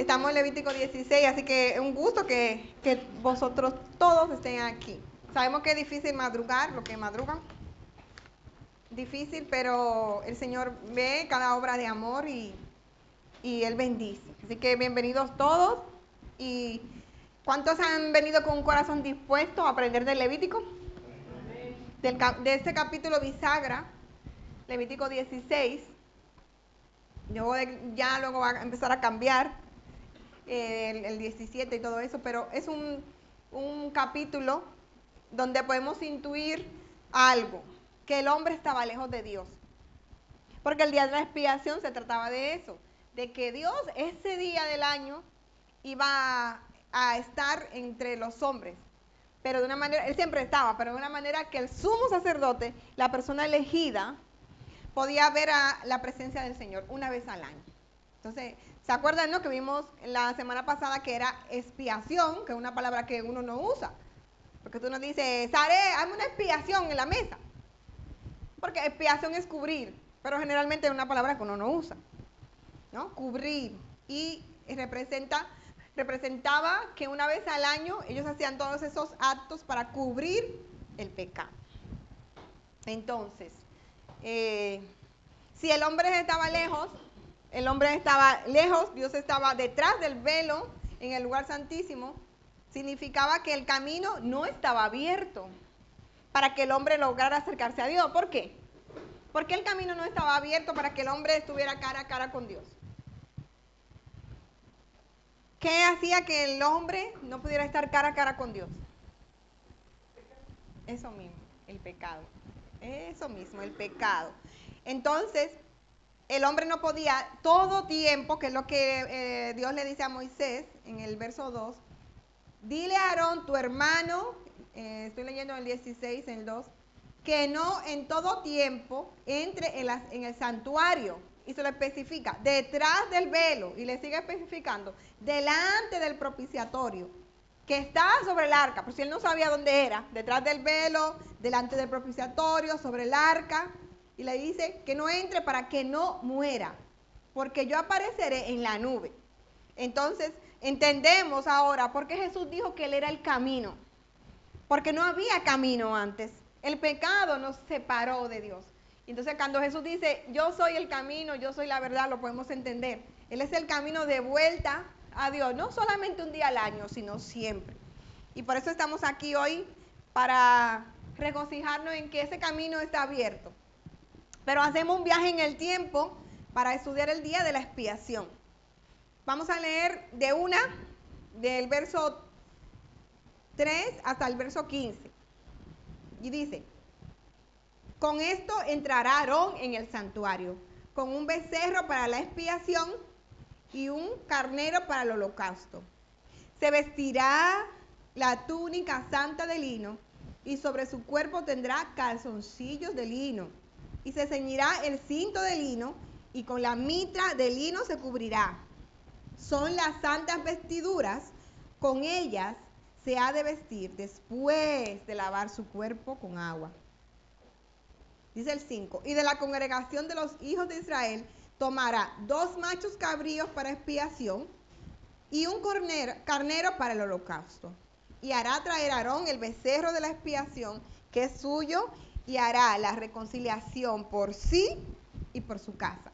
Estamos en Levítico 16, así que es un gusto que vosotros todos estén aquí. Sabemos que es difícil madrugar, lo que madrugan. Difícil, pero el Señor ve cada obra de amor y Él bendice. Así que bienvenidos todos. ¿Y cuántos han venido con un corazón dispuesto a aprender del Levítico? De este capítulo bisagra, Levítico 16. Ya luego va a empezar a cambiar el 17 y todo eso, pero es un capítulo donde podemos intuir algo, que el hombre estaba lejos de Dios. Porque el día de la expiación se trataba de eso, de que Dios ese día del año iba a estar entre los hombres. Pero de una manera, él siempre estaba, pero de una manera que el sumo sacerdote, la persona elegida, podía ver a la presencia del Señor una vez al año. Entonces, ¿se acuerdan, no? Que vimos la semana pasada que era expiación, que es una palabra que uno no usa. Porque tú no dices, Sare, hazme una expiación en la mesa. Porque expiación es cubrir, pero generalmente es una palabra que uno no usa, ¿no? Cubrir. Y representaba que una vez al año ellos hacían todos esos actos para cubrir el pecado. Entonces, si el hombre estaba lejos, Dios estaba detrás del velo en el lugar santísimo, significaba que el camino no estaba abierto para que el hombre lograra acercarse a Dios. ¿Por qué? ¿Por qué el camino no estaba abierto para que el hombre estuviera cara a cara con Dios? ¿Qué hacía que el hombre no pudiera estar cara a cara con Dios? Eso mismo, el pecado. Eso mismo, el pecado. Entonces, el hombre no podía todo tiempo, que es lo que Dios le dice a Moisés en el verso 2, dile a Aarón, tu hermano, estoy leyendo en el 16, en el 2, que no en todo tiempo entre en el santuario, y se lo especifica, detrás del velo, y le sigue especificando, delante del propiciatorio, que está sobre el arca, por si él no sabía dónde era, detrás del velo, delante del propiciatorio, sobre el arca, y le dice que no entre para que no muera, porque yo apareceré en la nube. Entonces, entendemos ahora por qué Jesús dijo que Él era el camino, porque no había camino antes. El pecado nos separó de Dios. Entonces, cuando Jesús dice, yo soy el camino, yo soy la verdad, lo podemos entender. Él es el camino de vuelta a Dios, no solamente un día al año, sino siempre. Y por eso estamos aquí hoy, para regocijarnos en que ese camino está abierto. Pero hacemos un viaje en el tiempo para estudiar el día de la expiación. Vamos a leer del verso 3 hasta el verso 15. Y dice, con esto entrará Aarón en el santuario, con un becerro para la expiación y un carnero para el holocausto. Se vestirá la túnica santa de lino y sobre su cuerpo tendrá calzoncillos de lino. Y se ceñirá el cinto de lino y con la mitra de lino se cubrirá. Son las santas vestiduras, con ellas se ha de vestir después de lavar su cuerpo con agua. Dice el 5, y de la congregación de los hijos de Israel tomará 2 machos cabríos para expiación y un carnero para el holocausto. Y hará traer a Aarón el becerro de la expiación, que es suyo, y hará la reconciliación por sí y por su casa.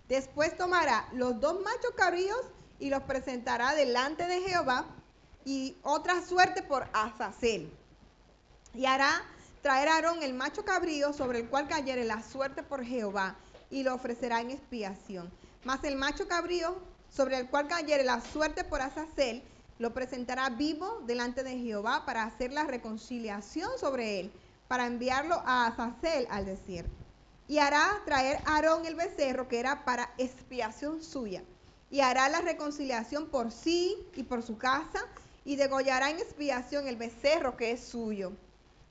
Después tomará los 2 machos cabríos y los presentará delante de Jehová, y otra suerte por Azazel. Y hará traer a Aarón el macho cabrío sobre el cual cayere la suerte por Jehová, y lo ofrecerá en expiación. Mas el macho cabrío sobre el cual cayere la suerte por Azazel, lo presentará vivo delante de Jehová para hacer la reconciliación sobre él, para enviarlo a Azazel al desierto. Y hará traer a Aarón el becerro, que era para expiación suya, y hará la reconciliación por sí y por su casa, y degollará en expiación el becerro que es suyo.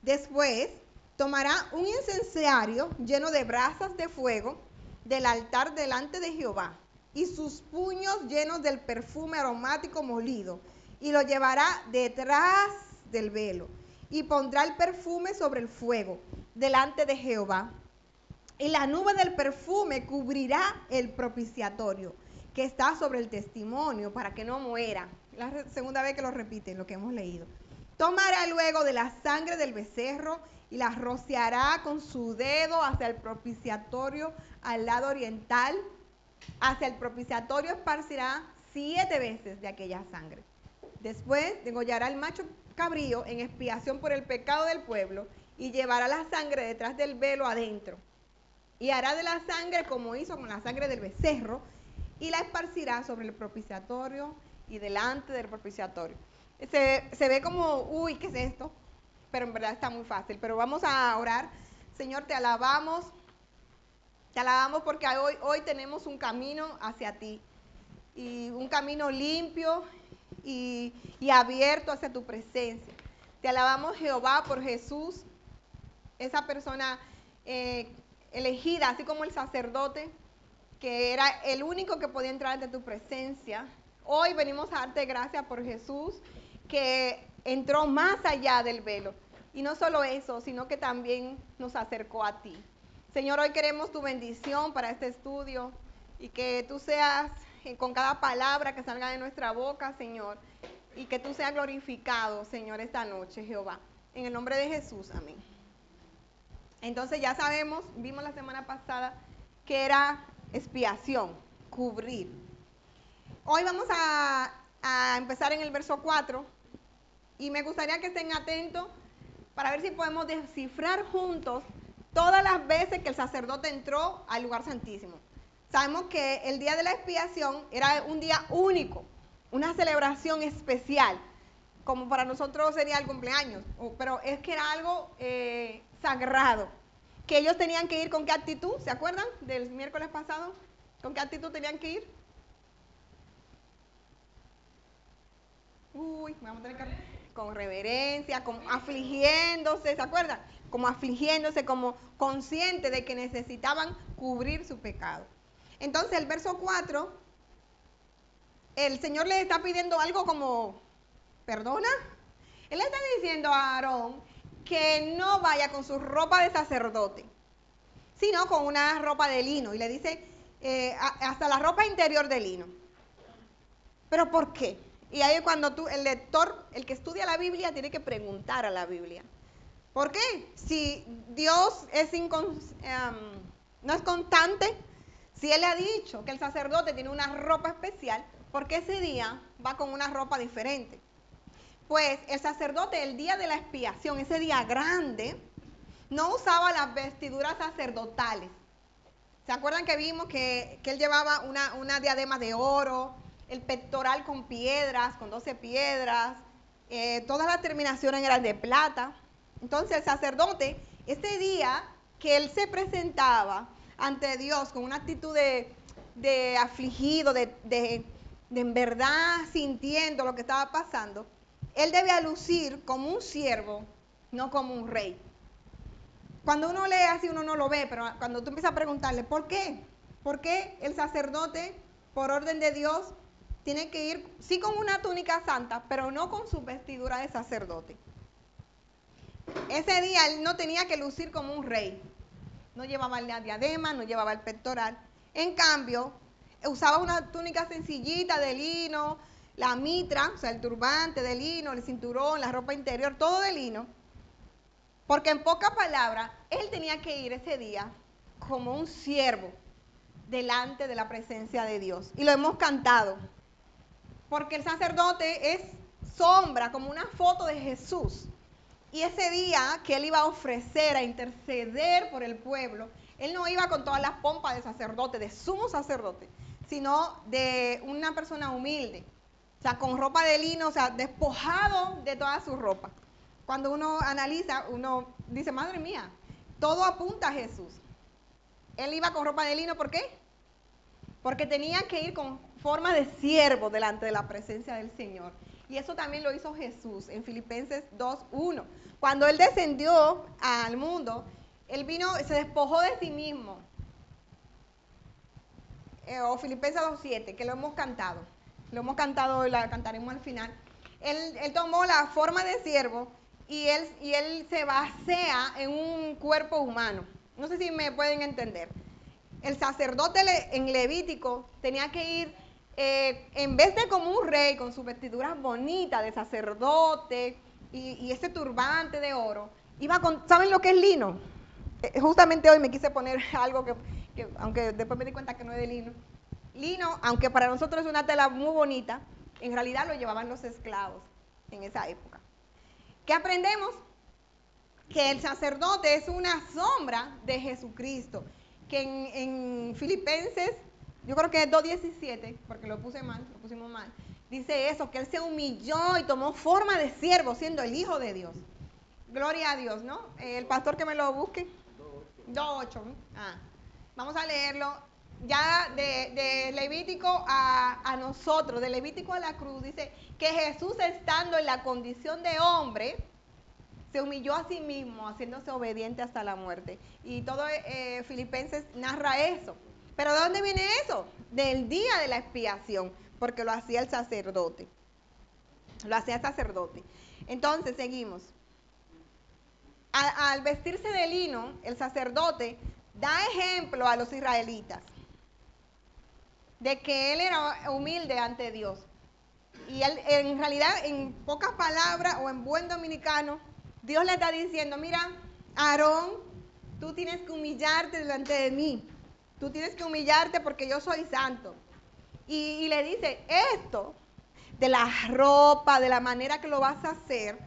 Después tomará un incensario lleno de brasas de fuego del altar delante de Jehová, y sus puños llenos del perfume aromático molido, y lo llevará detrás del velo, y pondrá el perfume sobre el fuego delante de Jehová. Y la nube del perfume cubrirá el propiciatorio, que está sobre el testimonio para que no muera. La segunda vez que lo repiten, lo que hemos leído. Tomará luego de la sangre del becerro y la rociará con su dedo hacia el propiciatorio al lado oriental. Hacia el propiciatorio esparcirá 7 veces de aquella sangre. Después degollará el macho cabrío en expiación por el pecado del pueblo y llevará la sangre detrás del velo adentro. Y hará de la sangre como hizo con la sangre del becerro y la esparcirá sobre el propiciatorio y delante del propiciatorio. Se ve como, uy, ¿qué es esto? Pero en verdad está muy fácil. Pero vamos a orar. Señor, te alabamos. Te alabamos porque hoy tenemos un camino hacia ti. Y un camino limpio y abierto hacia tu presencia. Te alabamos, Jehová, por Jesús, esa persona elegida, así como el sacerdote, que era el único que podía entrar ante tu presencia. Hoy venimos a darte gracias por Jesús, que entró más allá del velo. Y no solo eso, sino que también nos acercó a ti. Señor, hoy queremos tu bendición para este estudio y que tú seas con cada palabra que salga de nuestra boca, Señor, y que tú seas glorificado, Señor, esta noche, Jehová. En el nombre de Jesús, amén. Entonces ya sabemos, vimos la semana pasada, que era expiación, cubrir. Hoy vamos a empezar en el verso 4 y me gustaría que estén atentos para ver si podemos descifrar juntos todas las veces que el sacerdote entró al lugar santísimo. Sabemos que el día de la expiación era un día único, una celebración especial, como para nosotros sería el cumpleaños, pero es que era algo sagrado, que ellos tenían que ir con qué actitud, ¿se acuerdan del miércoles pasado? ¿Con qué actitud tenían que ir? Vamos a tener que con reverencia, como afligiéndose, ¿se acuerdan? Como afligiéndose, como consciente de que necesitaban cubrir su pecado. Entonces el verso 4, el Señor le está pidiendo algo como, ¿perdona? Él le está diciendo a Aarón que no vaya con su ropa de sacerdote, sino con una ropa de lino. Y le dice, hasta la ropa interior de lino. ¿Pero por qué? Y ahí es cuando el lector, el que estudia la Biblia, tiene que preguntar a la Biblia. ¿Por qué? Si Dios no es constante, si Él le ha dicho que el sacerdote tiene una ropa especial, ¿por qué ese día va con una ropa diferente? Pues el sacerdote, el día de la expiación, ese día grande, no usaba las vestiduras sacerdotales. ¿Se acuerdan que vimos que él llevaba una diadema de oro, el pectoral con piedras, con 12 piedras, todas las terminaciones eran de plata? Entonces el sacerdote, ese día que él se presentaba ante Dios con una actitud de afligido, de en verdad sintiendo lo que estaba pasando, él debía lucir como un siervo, no como un rey. Cuando uno lee así uno no lo ve, pero cuando tú empiezas a preguntarle, ¿por qué? ¿Por qué el sacerdote, por orden de Dios, tiene que ir, sí con una túnica santa, pero no con su vestidura de sacerdote? Ese día él no tenía que lucir como un rey. No llevaba la diadema, no llevaba el pectoral. En cambio, usaba una túnica sencillita de lino, la mitra, o sea, el turbante de lino, el cinturón, la ropa interior, todo de lino. Porque en pocas palabras, él tenía que ir ese día como un siervo delante de la presencia de Dios. Y lo hemos cantado. Porque el sacerdote es sombra, como una foto de Jesús. Y ese día que él iba a ofrecer, a interceder por el pueblo, él no iba con todas las pompas de sacerdote, de sumo sacerdote, sino de una persona humilde. O sea, con ropa de lino, o sea, despojado de toda su ropa. Cuando uno analiza, uno dice, madre mía, todo apunta a Jesús. Él iba con ropa de lino, ¿por qué? Porque tenía que ir con forma de siervo delante de la presencia del Señor. Y eso también lo hizo Jesús en Filipenses 2:1. Cuando Él descendió al mundo, Él vino, se despojó de sí mismo. O Filipenses 2:7, que lo hemos cantado. Lo hemos cantado y la cantaremos al final. Él tomó la forma de siervo y él se basea en un cuerpo humano. No sé si me pueden entender. El sacerdote en Levítico tenía que ir en vez de como un rey con sus vestiduras bonitas de sacerdote y ese turbante de oro, iba con, ¿saben lo que es lino? Justamente hoy me quise poner algo que, aunque después me di cuenta que no es de lino. Lino, aunque para nosotros es una tela muy bonita, en realidad lo llevaban los esclavos en esa época. ¿Qué aprendemos? Que el sacerdote es una sombra de Jesucristo, que en Filipenses, yo creo que es 2:17, porque lo pusimos mal, dice eso, que él se humilló y tomó forma de siervo, siendo el Hijo de Dios. Gloria a Dios, ¿no? El pastor que me lo busque. 2:8. Vamos a leerlo. Ya de Levítico a nosotros, de Levítico a la cruz, dice que Jesús, estando en la condición de hombre, se humilló a sí mismo, haciéndose obediente hasta la muerte. Y todo Filipenses narra eso. ¿Pero de dónde viene eso? Del día de la expiación, porque lo hacía el sacerdote. Lo hacía el sacerdote. Entonces, seguimos. Al vestirse de lino, el sacerdote da ejemplo a los israelitas de que él era humilde ante Dios. Y él, en realidad, en pocas palabras o en buen dominicano, Dios le está diciendo, mira, Aarón, tú tienes que humillarte delante de mí. Tú tienes que humillarte porque yo soy santo. Y le dice, esto, de la ropa, de la manera que lo vas a hacer,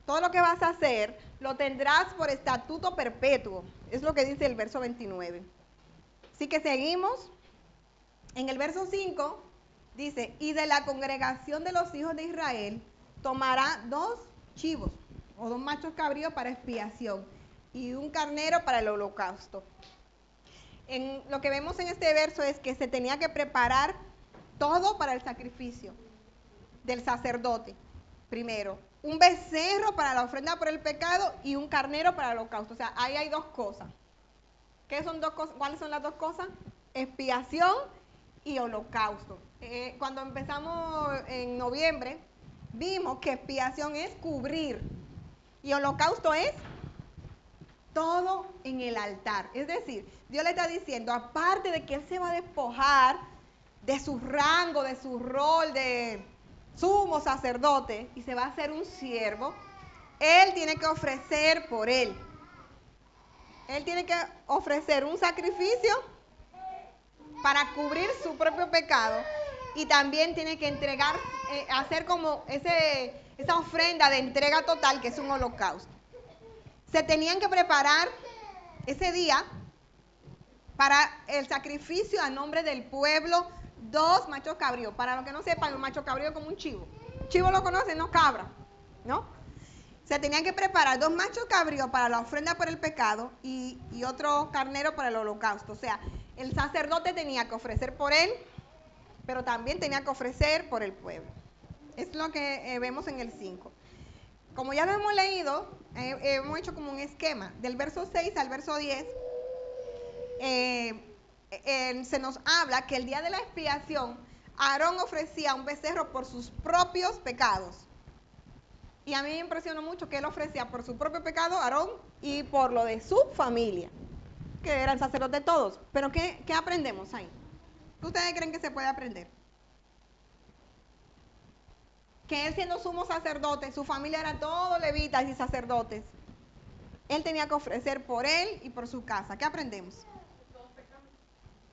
todo lo que vas a hacer, lo tendrás por estatuto perpetuo. Es lo que dice el verso 29. Así que seguimos. En el verso 5 dice, y de la congregación de los hijos de Israel tomará 2 chivos o 2 machos cabríos para expiación y un carnero para el holocausto. Lo que vemos en este verso es que se tenía que preparar todo para el sacrificio del sacerdote. Primero, un becerro para la ofrenda por el pecado y un carnero para el holocausto. O sea, ahí hay 2 cosas. ¿Qué son 2 cosas? ¿Cuáles son las 2 cosas? Expiación y holocausto. Cuando empezamos en noviembre, vimos que expiación es cubrir y holocausto es todo en el altar. Es decir, Dios le está diciendo, aparte de que Él se va a despojar de su rango, de su rol de sumo sacerdote y se va a hacer un siervo, Él tiene que ofrecer por Él. Él tiene que ofrecer un sacrificio para cubrir su propio pecado y también tiene que entregar, hacer como esa ofrenda de entrega total que es un holocausto. Se tenían que preparar ese día para el sacrificio a nombre del pueblo 2 machos cabríos. Para los que no sepan, un macho cabrío es como un chivo. Chivo lo conocen, no cabra, ¿no? Se tenían que preparar 2 machos cabríos para la ofrenda por el pecado y otro carnero para el holocausto. O sea, el sacerdote tenía que ofrecer por él, pero también tenía que ofrecer por el pueblo. Es lo que vemos en el 5. Como ya lo hemos leído, hemos hecho como un esquema. Del verso 6 al verso 10, se nos habla que el día de la expiación, Aarón ofrecía un becerro por sus propios pecados. Y a mí me impresionó mucho que él ofrecía por su propio pecado, Aarón, y por lo de su familia, que eran sacerdotes todos. Pero ¿qué aprendemos ahí? ¿Qué ustedes creen que se puede aprender? Que él, siendo sumo sacerdote, su familia eran todos levitas y sacerdotes. Él tenía que ofrecer por él y por su casa. ¿Qué aprendemos?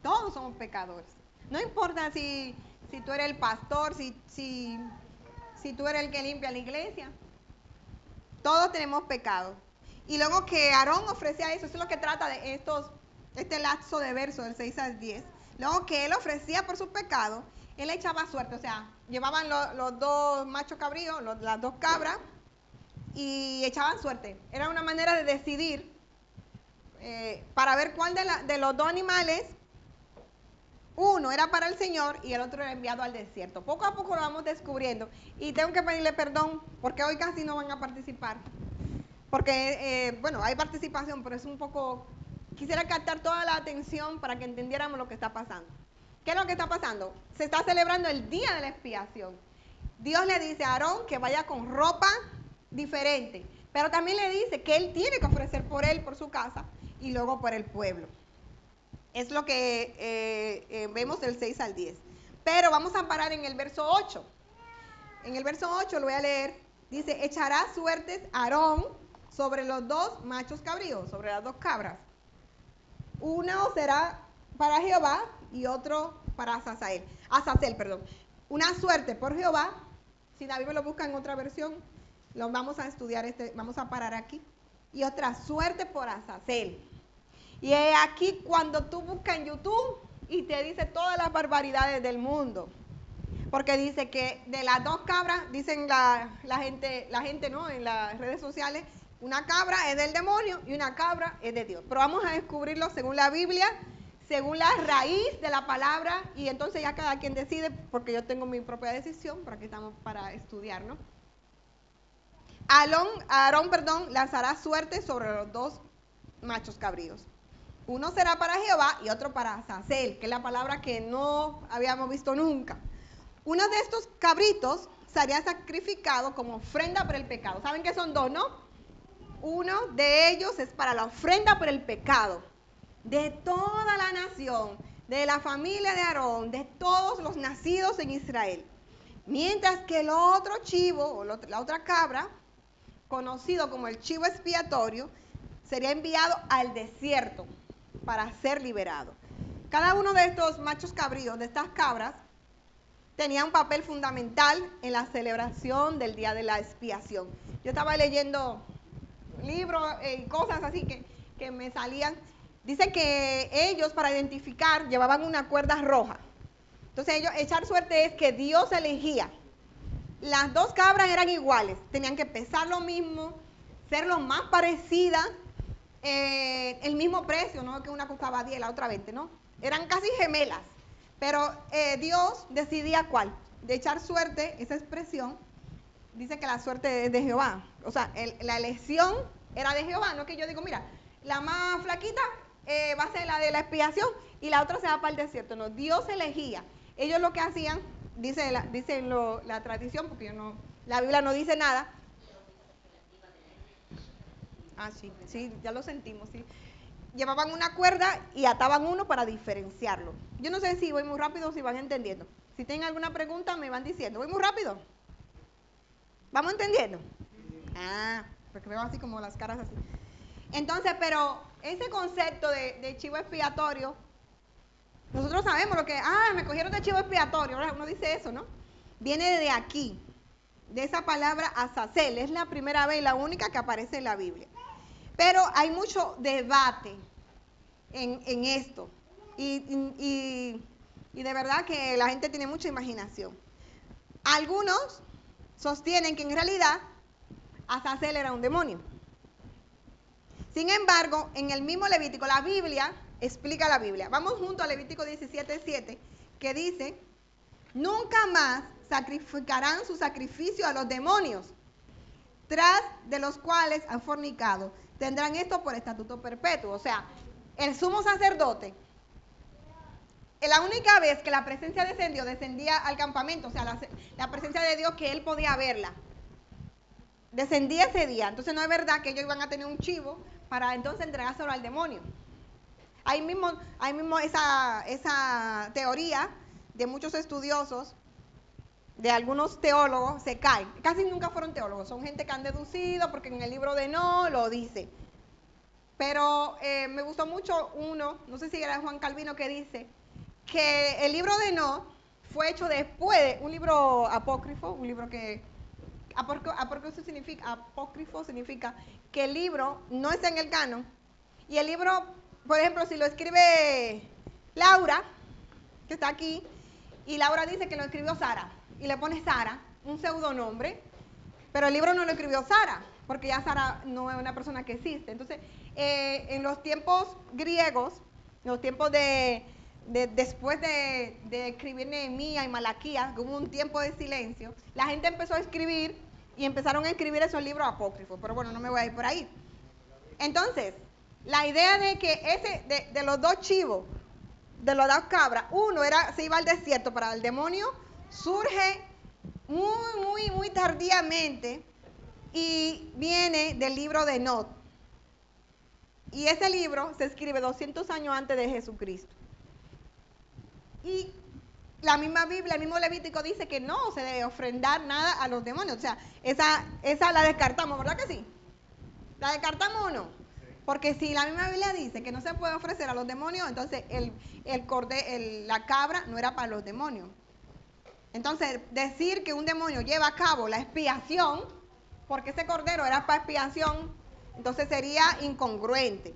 Todos somos pecadores. No importa si tú eres el pastor, si tú eres el que limpia la iglesia. Todos tenemos pecado. Y luego que Aarón ofrecía eso es lo que trata de este lapso de versos del 6 al 10. Luego que él ofrecía por sus pecados, él echaba suerte. O sea, llevaban los 2 machos cabríos, las 2 cabras, y echaban suerte. Era una manera de decidir para ver cuál de los 2 animales, uno era para el Señor y el otro era enviado al desierto. Poco a poco lo vamos descubriendo. Y tengo que pedirle perdón porque hoy casi no van a participar. Porque, bueno, hay participación, pero es un poco... Quisiera captar toda la atención para que entendiéramos lo que está pasando. ¿Qué es lo que está pasando? Se está celebrando el día de la expiación. Dios le dice a Aarón que vaya con ropa diferente, pero también le dice que él tiene que ofrecer por él, por su casa, y luego por el pueblo. Es lo que vemos del 6 al 10. Pero vamos a parar en el verso 8. En el verso 8 lo voy a leer. Dice, echará suertes Aarón sobre los dos machos cabríos, sobre las dos cabras. Uno será para Jehová y otro para Azazel. Una suerte por Jehová. Si David me lo busca en otra versión, lo vamos a estudiar, vamos a parar aquí. Y otra suerte por Azazel. Y aquí cuando tú buscas en YouTube y te dice todas las barbaridades del mundo. Porque dice que de las dos cabras, dicen la gente, ¿no? En las redes sociales, una cabra es del demonio y una cabra es de Dios. Pero vamos a descubrirlo según la Biblia, según la raíz de la palabra, y entonces ya cada quien decide, porque yo tengo mi propia decisión, pero aquí estamos para estudiar, ¿no? Aarón, lanzará suerte sobre los dos machos cabríos. Uno será para Jehová y otro para Azazel, que es la palabra que no habíamos visto nunca. Uno de estos cabritos sería sacrificado como ofrenda por el pecado. ¿Saben que son dos, no? Uno de ellos es para la ofrenda por el pecado de toda la nación, de la familia de Aarón, de todos los nacidos en Israel. Mientras que el otro chivo, o la otra cabra, conocido como el chivo expiatorio, sería enviado al desierto para ser liberado. Cada uno de estos machos cabríos, de estas cabras, tenía un papel fundamental en la celebración del día de la expiación. Yo estaba leyendo libros y cosas así que me salían. Dice que ellos, para identificar, llevaban una cuerda roja. Entonces ellos, echar suerte es que Dios elegía. Las dos cabras eran iguales, tenían que pesar lo mismo, ser lo más parecidas, el mismo precio, no que una costaba 10 y la otra 20, ¿no? Eran casi gemelas. Pero Dios decidía cuál. De echar suerte, esa expresión, dice que la suerte es de Jehová. O sea, la elección era de Jehová. No que yo digo, mira, la más flaquita va a ser la de la expiación y la otra se va para el desierto. No, Dios elegía. Ellos lo que hacían, dice la tradición, porque la Biblia no dice nada. Ah, sí, ya lo sentimos, sí. Llevaban una cuerda y ataban uno para diferenciarlo. Yo no sé si voy muy rápido o si van entendiendo. Si tienen alguna pregunta me van diciendo. ¿Voy muy rápido? ¿Vamos entendiendo? Ah, porque veo así como las caras así. Entonces, pero ese concepto de chivo expiatorio, nosotros sabemos lo que, me cogieron de chivo expiatorio, ahora uno dice eso, ¿no? Viene de aquí, de esa palabra Azazel, es la primera vez y la única que aparece en la Biblia. Pero hay mucho debate en esto. Y de verdad que la gente tiene mucha imaginación. Algunos sostienen que en realidad Azazel era un demonio. Sin embargo, en el mismo Levítico, la Biblia explica la Biblia. Vamos junto a Levítico 17:7, que dice, nunca más sacrificarán su sacrificio a los demonios, tras de los cuales han fornicado. Tendrán esto por estatuto perpetuo. O sea, el sumo sacerdote, la única vez que la presencia descendía al campamento, o sea, la presencia de Dios que él podía verla, descendía ese día. Entonces no es verdad que ellos iban a tener un chivo para entonces entregárselo al demonio. Ahí mismo esa teoría de muchos estudiosos, de algunos teólogos, se cae. Casi nunca fueron teólogos, son gente que han deducido porque en el libro de No lo dice. Pero me gustó mucho uno, no sé si era Juan Calvino, que dice que el libro de No fue hecho después de un libro apócrifo, un libro que apócrifo significa que el libro no está en el canon, y el libro, por ejemplo, si lo escribe Laura, que está aquí, y Laura dice que lo escribió Sara, y le pone Sara, un pseudonombre, pero el libro no lo escribió Sara, porque ya Sara no es una persona que existe. Entonces, en los tiempos griegos, en los tiempos después de escribir Nehemías y Malaquías, hubo un tiempo de silencio, la gente empezó a escribir y empezaron a escribir esos libros apócrifos, pero bueno, no me voy a ir por ahí. Entonces, la idea de que de los dos chivos, de las dos cabras, uno se iba al desierto para el demonio, surge muy tardíamente y viene del libro de Not. Y ese libro se escribe 200 años antes de Jesucristo. Y la misma Biblia, el mismo Levítico dice que no se debe ofrendar nada a los demonios. O sea, esa la descartamos, ¿verdad que sí? ¿La descartamos o no? Porque si la misma Biblia dice que no se puede ofrecer a los demonios, entonces la cabra no era para los demonios. Entonces, decir que un demonio lleva a cabo la expiación, porque ese cordero era para expiación, entonces sería incongruente.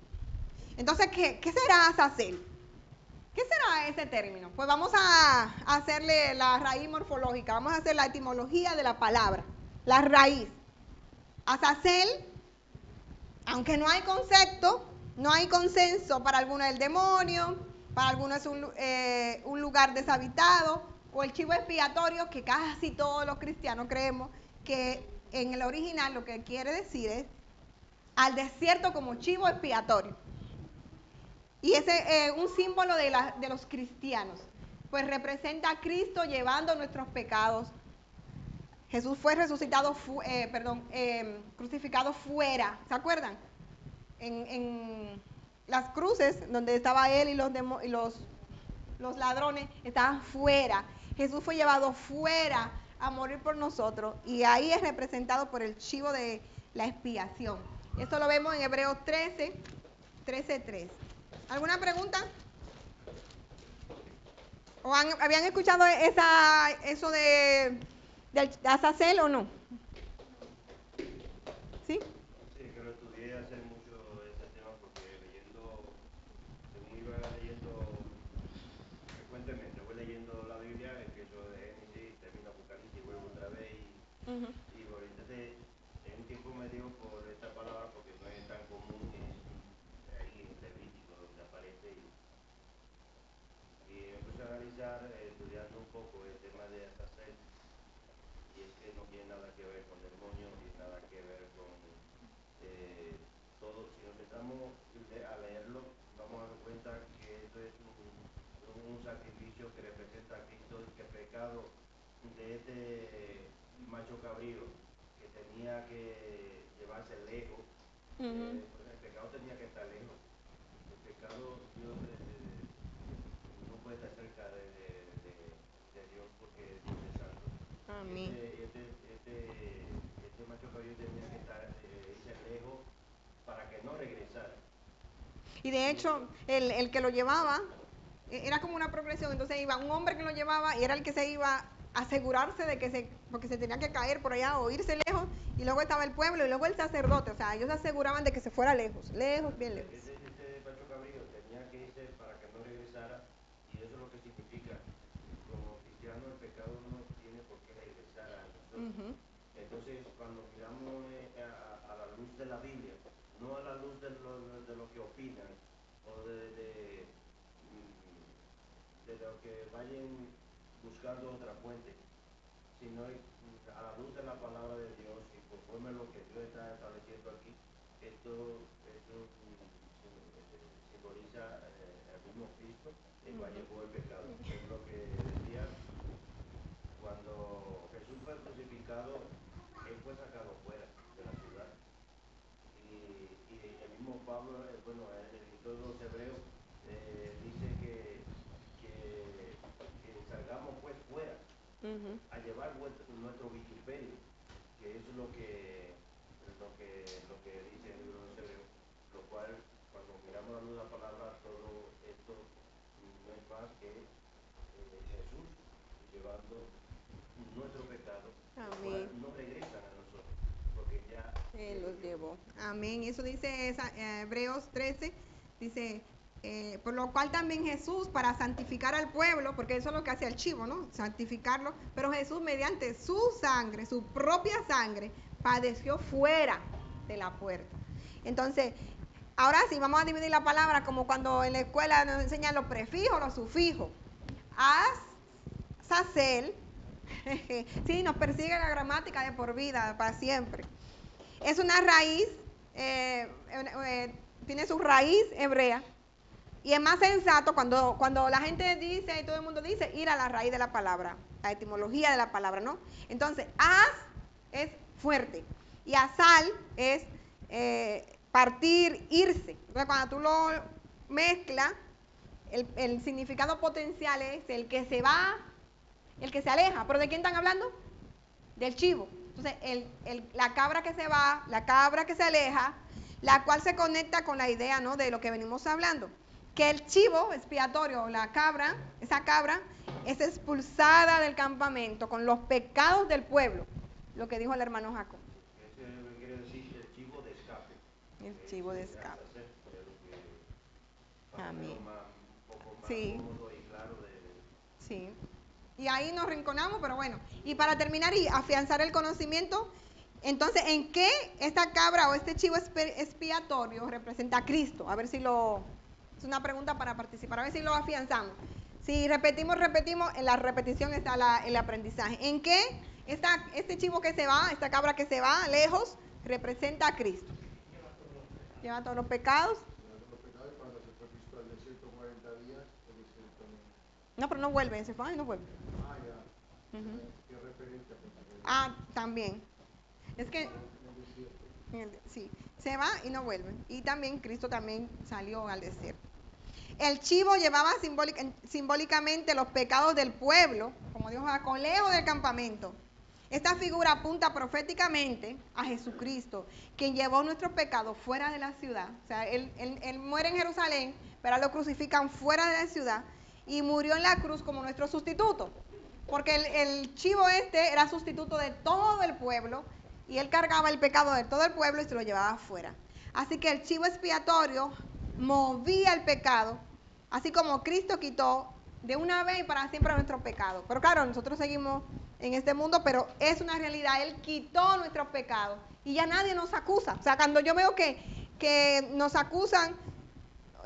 Entonces, ¿qué será Azazel? ¿Qué será ese término? Pues vamos a hacerle la raíz morfológica, vamos a hacer la etimología de la palabra, la raíz. Azazel, aunque no hay concepto, no hay consenso, para algunos es el demonio, para algunos es un lugar deshabitado, o el chivo expiatorio, que casi todos los cristianos creemos que en el original lo que quiere decir es al desierto como chivo expiatorio. Y ese es un símbolo de los cristianos, pues representa a Cristo llevando nuestros pecados. Jesús fue resucitado, crucificado fuera, ¿se acuerdan? En las cruces donde estaba él y los ladrones estaban fuera. Jesús fue llevado fuera a morir por nosotros y ahí es representado por el chivo de la expiación. Esto lo vemos en Hebreos 13:3. ¿Alguna pregunta? ¿O habían escuchado eso del Azazel o no? ¿Sí? Sí, que lo estudié hace mucho este tema porque según iba leyendo frecuentemente, voy leyendo la Biblia, empiezo de Génesis, termino Apocalipsis, vuelvo otra vez y ahorita en un tiempo me dio por esta palabra porque no es tan común ahí en Levítico donde aparece y empecé a analizar, estudiando un poco el tema de Azazel, y es que no tiene nada que ver con demonios, ni nada que ver con todo. Si nos sentamos a leerlo, vamos a dar cuenta que esto es un sacrificio que representa a Cristo, que pecado de este macho cabrío que tenía que llevarse lejos, pues el pecado tenía que estar lejos. El pecado, Dios no puede estar cerca de Dios porque Dios es santo. Amén. Este macho cabrío tenía que irse lejos para que no regresara. Y de hecho, el que lo llevaba era como una progresión. Entonces iba un hombre que lo llevaba y era el que se iba a asegurarse de que porque se tenía que caer por allá o irse lejos. Y luego estaba el pueblo y luego el sacerdote. O sea, ellos se aseguraban de que se fuera lejos, lejos, bien lejos. Este macho cabrío tenía que irse para que no regresara, y eso es lo que significa. Como cristiano, el pecado no tiene por qué regresar a nosotros. Entonces, cuando miramos a la luz de la Biblia, no a la luz de lo que opinan o de lo que vayan buscando otra fuente, sino a la luz de la palabra de Dios y conforme a lo que Dios está estableciendo aquí, esto simboliza el mismo Cristo, el cual llevó el pecado. Es lo que decía, cuando Jesús fue crucificado, él fue sacado fuera de la ciudad. Y el mismo Pablo, el escritor de los Hebreos, dice que salgamos pues fuera a llevar nuestro vituperio, que eso es lo que dice el libro de los Hebreos, lo cual, cuando miramos la luz de la palabra, todo esto no es más que Jesús llevando nuestro pecado, el cual no regresan a nosotros, porque ya Él los llevó. Amén. Eso dice Hebreos 13, dice, por lo cual también Jesús, para santificar al pueblo, porque eso es lo que hace el chivo, ¿no? Santificarlo, pero Jesús mediante su sangre, su propia sangre, padeció fuera de la puerta. Entonces, ahora sí, vamos a dividir la palabra como cuando en la escuela nos enseñan los prefijos, los sufijos. Azazel, sí, nos persigue la gramática de por vida, para siempre. Es una raíz, tiene su raíz hebrea. Y es más sensato cuando la gente dice, y todo el mundo dice, ir a la raíz de la palabra, la etimología de la palabra, ¿no? Entonces, az es fuerte y azal es partir, irse. Entonces, cuando tú lo mezclas, el significado potencial es el que se va el que se aleja. ¿Pero de quién están hablando? Del chivo. Entonces, la cabra que se va, la cabra que se aleja, la cual se conecta con la idea, ¿no?, de lo que venimos hablando. Que el chivo expiatorio, la cabra, esa cabra, es expulsada del campamento con los pecados del pueblo, lo que dijo el hermano Jacob. Ese quiere decir el chivo de escape. El chivo de escape. Amén. Un poco más sí. cómodo y claro de... Sí. Y ahí nos rinconamos, pero bueno. Y para terminar y afianzar el conocimiento, entonces, ¿en qué esta cabra o este chivo expiatorio representa a Cristo? A ver si lo... Es una pregunta para participar, a ver si lo afianzamos. Si repetimos, en la repetición está el aprendizaje. ¿En qué este chivo que se va, esta cabra que se va lejos, representa a Cristo? Lleva todos los pecados. No, pero no vuelve, se va y no vuelve. También. Es que sí, se va y no vuelve. Y también Cristo también salió al desierto. El chivo llevaba simbólicamente los pecados del pueblo, como dijo Jacob, lejos del campamento. Esta figura apunta proféticamente a Jesucristo, quien llevó nuestros pecados fuera de la ciudad. O sea, él muere en Jerusalén, pero lo crucifican fuera de la ciudad y murió en la cruz como nuestro sustituto. Porque el chivo era sustituto de todo el pueblo y él cargaba el pecado de todo el pueblo y se lo llevaba afuera. Así que el chivo expiatorio movía el pecado, así como Cristo quitó de una vez y para siempre nuestros pecados. Pero claro, nosotros seguimos en este mundo, pero es una realidad. Él quitó nuestros pecados y ya nadie nos acusa. O sea, cuando yo veo que nos acusan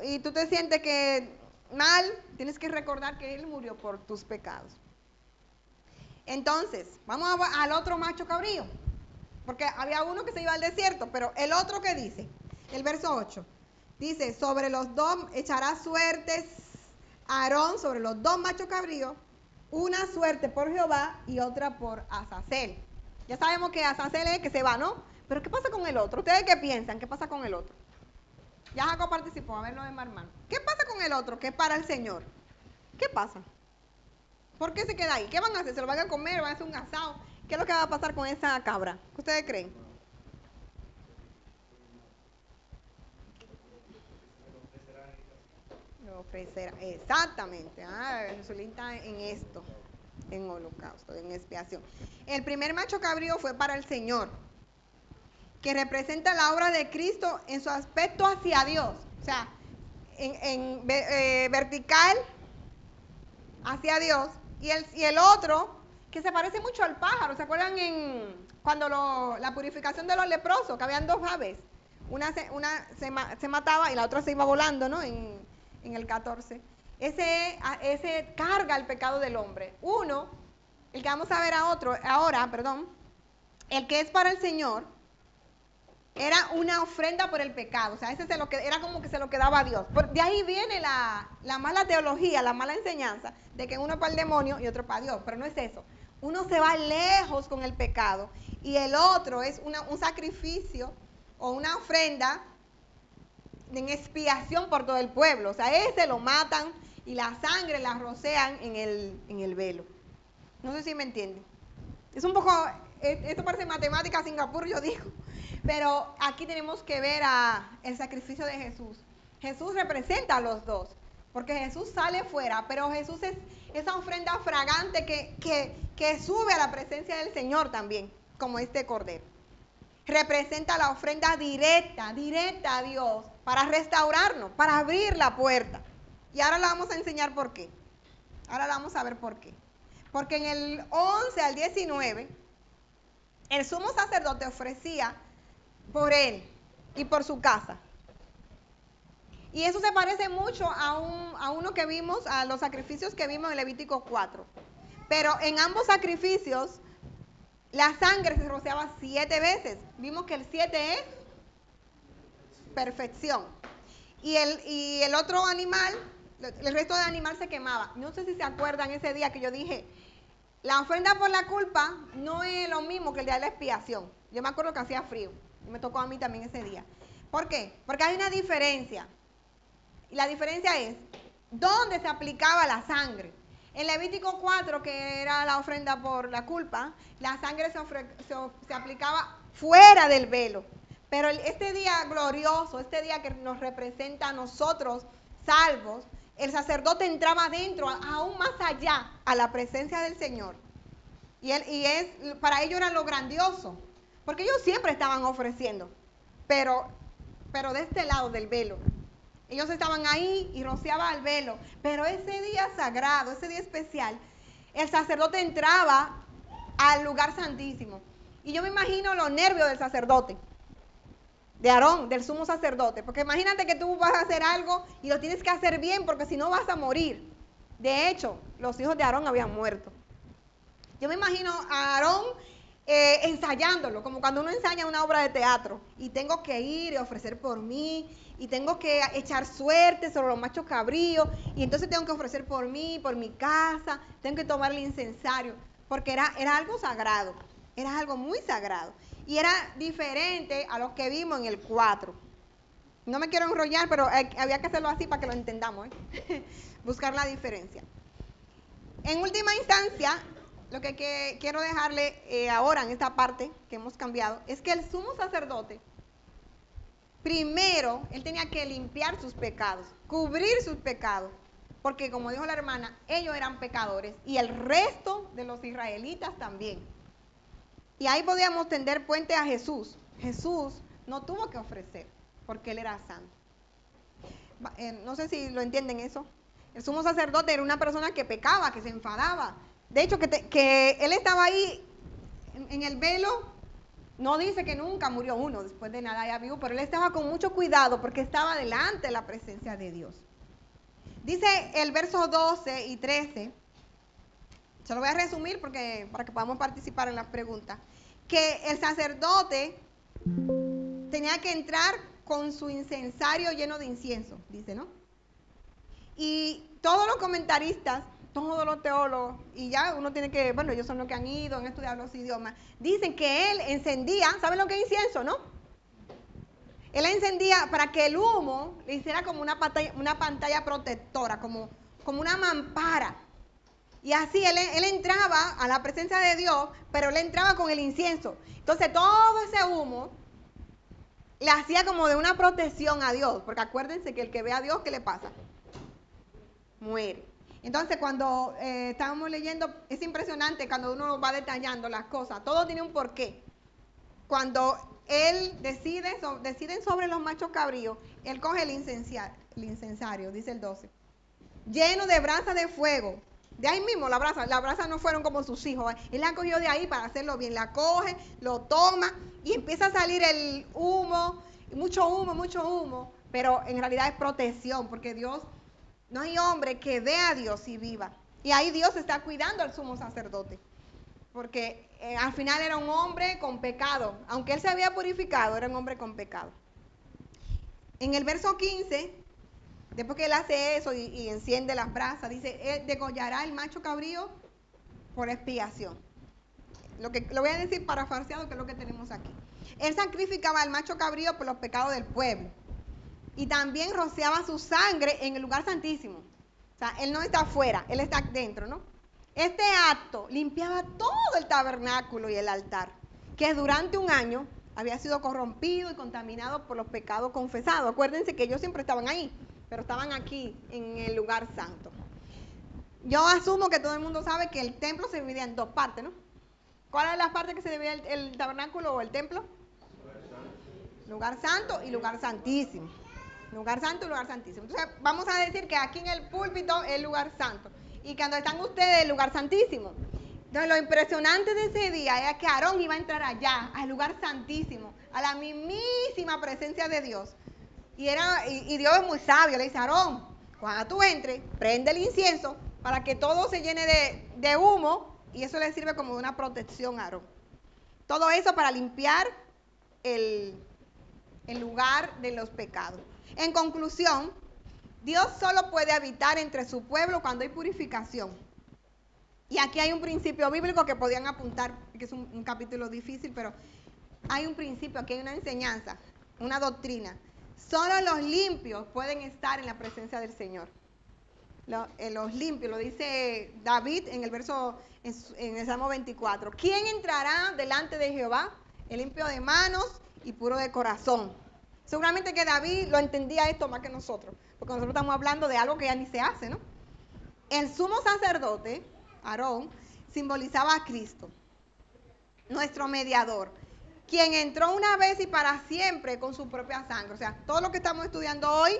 y tú te sientes que mal, tienes que recordar que Él murió por tus pecados. Entonces, vamos al otro macho cabrío, porque había uno que se iba al desierto, pero el otro que dice, el verso 8, dice, sobre los dos echará suertes Aarón, sobre los dos machos cabríos, una suerte por Jehová y otra por Azazel. Ya sabemos que Azazel es el que se va, ¿no? Pero ¿qué pasa con el otro? ¿Ustedes qué piensan? ¿Qué pasa con el otro? Ya Jacob participó, a ver lo demás hermanos. ¿Qué pasa con el otro que es para el Señor? ¿Qué pasa? ¿Por qué se queda ahí? ¿Qué van a hacer? ¿Se lo van a comer? ¿Van a hacer un asado? ¿Qué es lo que va a pasar con esa cabra? ¿Qué ustedes creen? Lo ofrecerá. Exactamente. Jesucristo está en esto, en holocausto, en expiación. El primer macho cabrío fue para el Señor, que representa la obra de Cristo en su aspecto hacia Dios. O sea, en vertical hacia Dios. Y el otro, que se parece mucho al pájaro. ¿Se acuerdan cuando la purificación de los leprosos, que habían dos aves? Una se mataba y la otra se iba volando, ¿no? En el 14. Ese carga el pecado del hombre. Uno, el que vamos a ver ahora, el que es para el Señor, era una ofrenda por el pecado. O sea, era como que se lo quedaba a Dios. De ahí viene la mala teología, la mala enseñanza, de que uno es para el demonio y otro para Dios. Pero no es eso. Uno se va lejos con el pecado y el otro es un sacrificio o una ofrenda en expiación por todo el pueblo. O sea, ese lo matan y la sangre la rocean en el velo. No sé si me entienden. Es un poco, esto parece matemática Singapur, yo digo. Pero aquí tenemos que ver el sacrificio de Jesús. Jesús representa a los dos, porque Jesús sale fuera, pero Jesús es esa ofrenda fragante que sube a la presencia del Señor también, como este cordero. Representa la ofrenda directa a Dios, para restaurarnos, para abrir la puerta. Y ahora le vamos a enseñar por qué. Ahora vamos a ver por qué. Porque en el 11 al 19, el sumo sacerdote ofrecía por él y por su casa. Y eso se parece mucho a uno que vimos, a los sacrificios que vimos en Levítico 4. Pero en ambos sacrificios, la sangre se rociaba 7 veces. Vimos que el 7 es perfección. Y el otro animal, el resto del animal se quemaba. No sé si se acuerdan ese día que yo dije, la ofrenda por la culpa no es lo mismo que el día de la expiación. Yo me acuerdo que hacía frío. Me tocó a mí también ese día. ¿Por qué? Porque hay una diferencia. Y la diferencia es dónde se aplicaba la sangre. En Levítico 4, que era la ofrenda por la culpa, la sangre se aplicaba fuera del velo. Pero este día glorioso, este día que nos representa a nosotros salvos, el sacerdote entraba adentro, aún más allá, a la presencia del Señor. Para ellos era lo grandioso, porque ellos siempre estaban ofreciendo, pero de este lado del velo. Ellos estaban ahí y rociaba el velo, pero ese día sagrado, ese día especial, el sacerdote entraba al lugar santísimo. Y yo me imagino los nervios del sacerdote, de Aarón, del sumo sacerdote, porque imagínate que tú vas a hacer algo y lo tienes que hacer bien, porque si no vas a morir. De hecho, los hijos de Aarón habían muerto. Yo me imagino a Aarón ensayándolo, como cuando uno ensaya una obra de teatro, y tengo que ir y ofrecer por mí, y tengo que echar suerte sobre los machos cabríos, y entonces tengo que ofrecer por mí, por mi casa, tengo que tomar el incensario, porque era algo sagrado, era algo muy sagrado, y era diferente a lo que vimos en el 4. No me quiero enrollar, pero había que hacerlo así para que lo entendamos, buscar la diferencia. En última instancia, lo que quiero dejarle ahora en esta parte que hemos cambiado es que el sumo sacerdote, primero, él tenía que limpiar sus pecados, cubrir sus pecados, porque como dijo la hermana, ellos eran pecadores y el resto de los israelitas también. Y ahí podíamos tender puente a Jesús. Jesús no tuvo que ofrecer, porque él era santo. No sé si lo entienden eso. El sumo sacerdote era una persona que pecaba, que se enfadaba. De hecho, que él estaba ahí en el velo, no dice que nunca murió uno después de Nadab y Abiú, pero él estaba con mucho cuidado porque estaba delante de la presencia de Dios. Dice el verso 12 y 13, se lo voy a resumir para que podamos participar en las preguntas, que el sacerdote tenía que entrar con su incensario lleno de incienso, dice, ¿no? Y todos los comentaristas, todos los teólogos, y ya uno tiene que, bueno, ellos son los que han ido, han estudiado los idiomas, dicen que él encendía, ¿saben lo que es incienso, no? Él encendía para que el humo le hiciera como una pantalla protectora, como una mampara. Y así él entraba a la presencia de Dios, pero él entraba con el incienso. Entonces todo ese humo le hacía como de una protección a Dios, porque acuérdense que el que ve a Dios, ¿qué le pasa? Muere. Entonces cuando estábamos leyendo, es impresionante cuando uno va detallando las cosas, todo tiene un porqué. Cuando él deciden sobre los machos cabríos, él coge el incensario, dice el 12, lleno de brasa de fuego. De ahí mismo las brasas no fueron como sus hijos, él la cogió de ahí para hacerlo bien, la coge, lo toma y empieza a salir el humo, mucho humo, pero en realidad es protección, porque Dios, no hay hombre que vea a Dios y viva. Y ahí Dios está cuidando al sumo sacerdote, porque al final era un hombre con pecado, aunque él se había purificado, era un hombre con pecado. En el verso 15, después que él hace eso y enciende las brasas, dice, él degollará el macho cabrío por expiación. Lo voy a decir parafraseado, que es lo que tenemos aquí. Él sacrificaba al macho cabrío por los pecados del pueblo. Y también rociaba su sangre en el lugar santísimo. O sea, él no está afuera, él está dentro, ¿no? Este acto limpiaba todo el tabernáculo y el altar, que durante un año había sido corrompido y contaminado por los pecados confesados. Acuérdense que ellos siempre estaban ahí, pero estaban aquí en el lugar santo. Yo asumo que todo el mundo sabe que el templo se dividía en dos partes, ¿no? ¿Cuál es la parte que se dividía el tabernáculo o el templo? Lugar santo y lugar santísimo. Lugar santo y lugar santísimo. Entonces vamos a decir que aquí en el púlpito es el lugar santo. Y cuando están ustedes, el lugar santísimo. Entonces lo impresionante de ese día era que Aarón iba a entrar allá, al lugar santísimo, a la mismísima presencia de Dios. Y Dios es muy sabio, le dice, Aarón, cuando tú entres, prende el incienso para que todo se llene de humo, y eso le sirve como una protección a Aarón. Todo eso para limpiar el lugar de los pecados. En conclusión, Dios solo puede habitar entre su pueblo cuando hay purificación. Y aquí hay un principio bíblico que podían apuntar, que es un capítulo difícil, pero hay un principio, aquí hay una enseñanza, una doctrina. Solo los limpios pueden estar en la presencia del Señor. los limpios, lo dice David en el verso, en el Salmo 24. ¿Quién entrará delante de Jehová? El limpio de manos y puro de corazón. Seguramente que David lo entendía esto más que nosotros, porque nosotros estamos hablando de algo que ya ni se hace, ¿no? El sumo sacerdote, Aarón, simbolizaba a Cristo, nuestro mediador, quien entró una vez y para siempre con su propia sangre. O sea, todo lo que estamos estudiando hoy,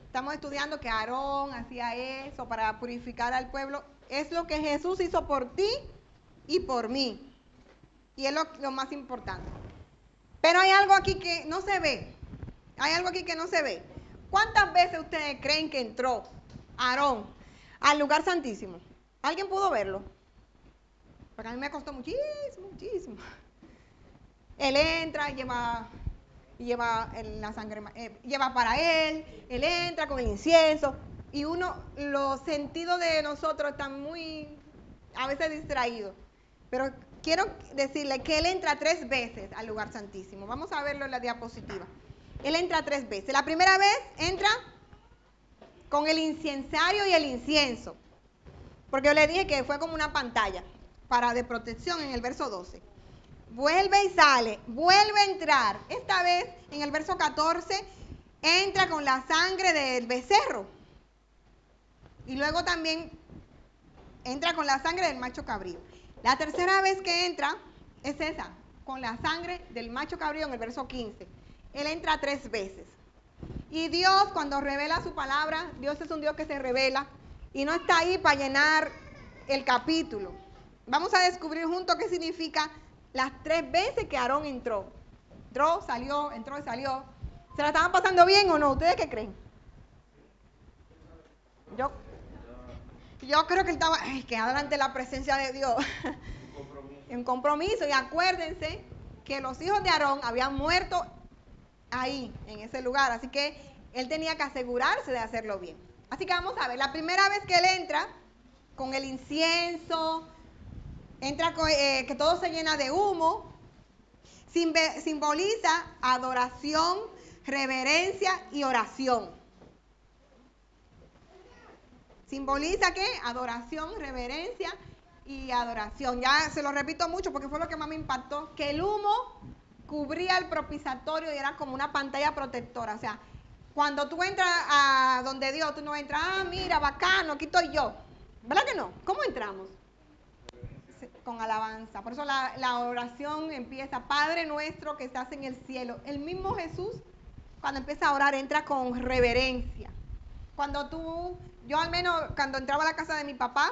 estamos estudiando que Aarón hacía eso para purificar al pueblo. Es lo que Jesús hizo por ti y por mí. Y es lo más importante. Pero hay algo aquí que no se ve. Hay algo aquí que no se ve. ¿Cuántas veces ustedes creen que entró Aarón al lugar santísimo? ¿Alguien pudo verlo? Porque a mí me costó muchísimo, muchísimo. Él entra y lleva la sangre, lleva para él entra con el incienso. Y los sentidos de nosotros están muy, a veces distraídos. Pero quiero decirle que él entra 3 veces al lugar santísimo. Vamos a verlo en la diapositiva. Él entra 3 veces. La primera vez entra con el incensario y el incienso. Porque yo le dije que fue como una pantalla de protección en el verso 12. Vuelve y sale, vuelve a entrar. Esta vez, en el verso 14, entra con la sangre del becerro. Y luego también entra con la sangre del macho cabrío. La tercera vez que entra es esa, con la sangre del macho cabrío en el verso 15. Él entra 3 veces. Y Dios, cuando revela su palabra, Dios es un Dios que se revela y no está ahí para llenar el capítulo. Vamos a descubrir juntos qué significa las 3 veces que Aarón entró. Entró, salió, entró y salió. ¿Se la estaban pasando bien o no? ¿Ustedes qué creen? Yo creo que él estaba, que adelante la presencia de Dios. Un compromiso. Y acuérdense que los hijos de Aarón habían muerto ahí, en ese lugar. Así que él tenía que asegurarse de hacerlo bien. Así que vamos a ver, la primera vez que él entra, con el incienso, entra que todo se llena de humo, simboliza adoración, reverencia y oración. ¿Simboliza qué? Adoración, reverencia y adoración. Ya se lo repito mucho porque fue lo que más me impactó, que el humo cubría el propiciatorio y era como una pantalla protectora. O sea, cuando tú entras a donde Dios, tú no entras, mira, bacano, aquí estoy yo. ¿Verdad que no? ¿Cómo entramos? Con alabanza. Por eso la oración empieza, Padre nuestro que estás en el cielo. El mismo Jesús, cuando empieza a orar, entra con reverencia. Yo al menos cuando entraba a la casa de mi papá,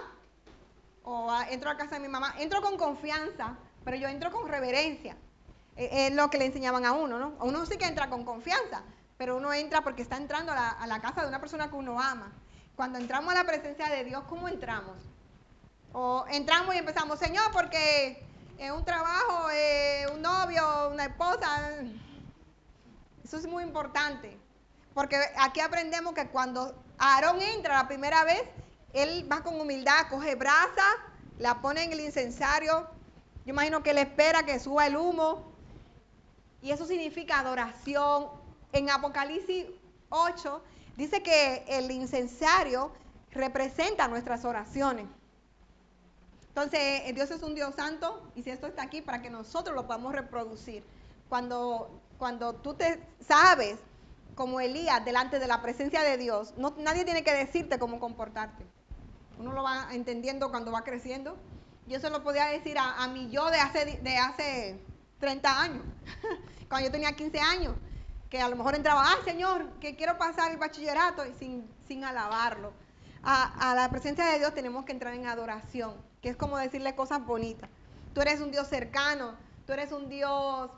o entro a la casa de mi mamá, entro con confianza, pero yo entro con reverencia. Es lo que le enseñaban a uno, ¿no? A uno sí que entra con confianza, pero uno entra porque está entrando a la casa de una persona que uno ama. Cuando entramos a la presencia de Dios, ¿cómo entramos? O entramos y empezamos, Señor, porque un trabajo, un novio, una esposa, eso es muy importante. Porque aquí aprendemos que cuando Aarón entra la primera vez, él va con humildad, coge brasa, la pone en el incensario. Yo imagino que él espera que suba el humo. Y eso significa adoración. En Apocalipsis 8 dice que el incensario representa nuestras oraciones. Entonces, Dios es un Dios santo y si esto está aquí para que nosotros lo podamos reproducir. Cuando tú te sabes, como Elías, delante de la presencia de Dios, nadie tiene que decirte cómo comportarte. Uno lo va entendiendo cuando va creciendo. Yo se lo podía decir a mi yo de hace 30 años, cuando yo tenía 15 años, que a lo mejor entraba, Señor, que quiero pasar el bachillerato, y sin alabarlo. A la presencia de Dios tenemos que entrar en adoración, que es como decirle cosas bonitas. Tú eres un Dios cercano, tú eres un Dios,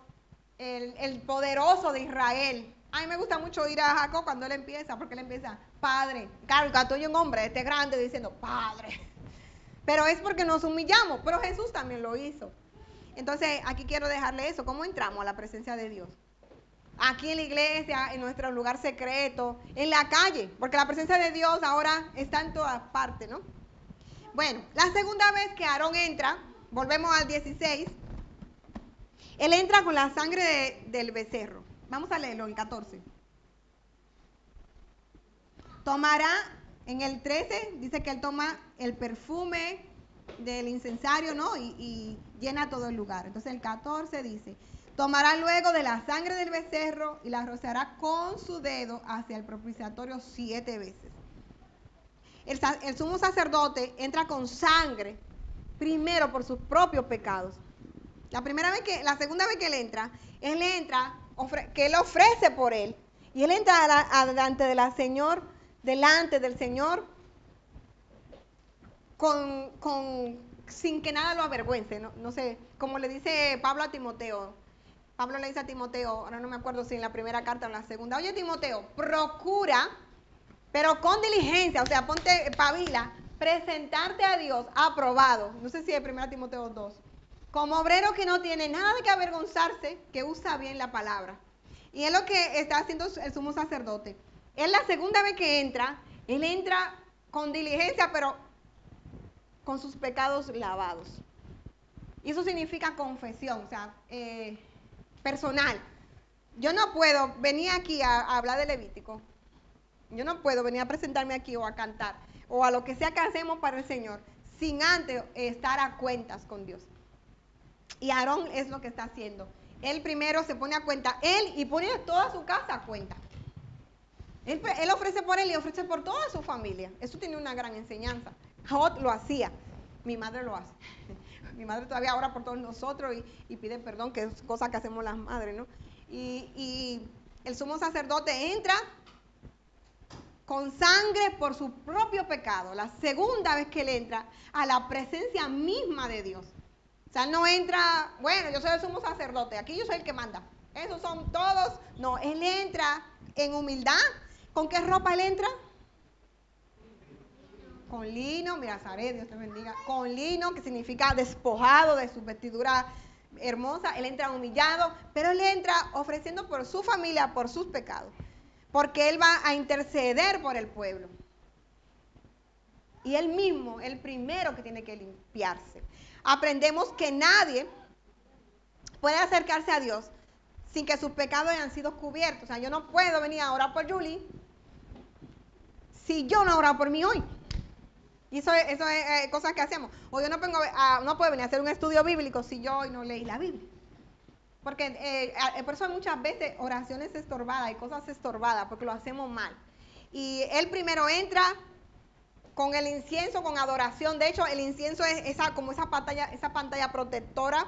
el poderoso de Israel. A mí me gusta mucho ir a Jacob cuando él empieza, porque él empieza, Padre. Claro, cuando hay un hombre grande diciendo, Padre. Pero es porque nos humillamos, pero Jesús también lo hizo. Entonces, aquí quiero dejarle eso, ¿cómo entramos a la presencia de Dios? Aquí en la iglesia, en nuestro lugar secreto, en la calle, porque la presencia de Dios ahora está en todas partes, ¿no? Bueno, la segunda vez que Aarón entra, volvemos al 16, él entra con la sangre del becerro. Vamos a leerlo, el 14. Tomará En el 13 dice que él toma el perfume del incensario, ¿no? Y llena todo el lugar. Entonces el 14 dice, tomará luego de la sangre del becerro y la rociará con su dedo hacia el propiciatorio 7 veces. El sumo sacerdote entra con sangre primero por sus propios pecados. La segunda vez que él entra, que él ofrece por él. Y él entra delante del Señor, sin que nada lo avergüence. No sé, como le dice Pablo a Timoteo. Pablo le dice a Timoteo, ahora no me acuerdo si en la primera carta o en la segunda. Oye, Timoteo, procura, pero con diligencia, o sea, ponte pabila, presentarte a Dios aprobado. No sé si es 1 Timoteo 2. Como obrero que no tiene nada de que avergonzarse, que usa bien la palabra. Y es lo que está haciendo el sumo sacerdote. Es la segunda vez que él entra con diligencia, pero con sus pecados lavados. Y eso significa confesión, o sea, personal. Yo no puedo venir aquí a hablar de Levítico. Yo no puedo venir a presentarme aquí o a cantar o a lo que sea que hacemos para el Señor sin antes estar a cuentas con Dios. Y Aarón es lo que está haciendo. Él primero se pone a cuenta, él y pone toda su casa a cuenta. Él ofrece por él y ofrece por toda su familia. Eso tiene una gran enseñanza. Jod lo hacía. Mi madre lo hace. Mi madre todavía ora por todos nosotros y pide perdón, que es cosa que hacemos las madres, ¿no? Y el sumo sacerdote entra con sangre por su propio pecado. La segunda vez que él entra a la presencia misma de Dios. O sea, él no entra, bueno, yo soy el sumo sacerdote, aquí yo soy el que manda. Esos son todos. No, él entra en humildad. ¿Con qué ropa él entra? Con lino, mira, Zaret, Dios te bendiga. Con lino, que significa despojado de su vestidura hermosa. Él entra humillado, pero él entra ofreciendo por su familia, por sus pecados. Porque él va a interceder por el pueblo. Y él mismo, el primero que tiene que limpiarse. Aprendemos que nadie puede acercarse a Dios sin que sus pecados hayan sido cubiertos. O sea, yo no puedo venir a orar por Julie si yo no he orado por mí hoy. Y eso es cosas que hacemos. O yo no puedo venir a hacer un estudio bíblico si yo hoy no leí la Biblia. Porque por eso hay muchas veces oraciones estorbadas y cosas estorbadas, porque lo hacemos mal. Y él primero entra con el incienso, con adoración. De hecho, el incienso es como esa pantalla protectora,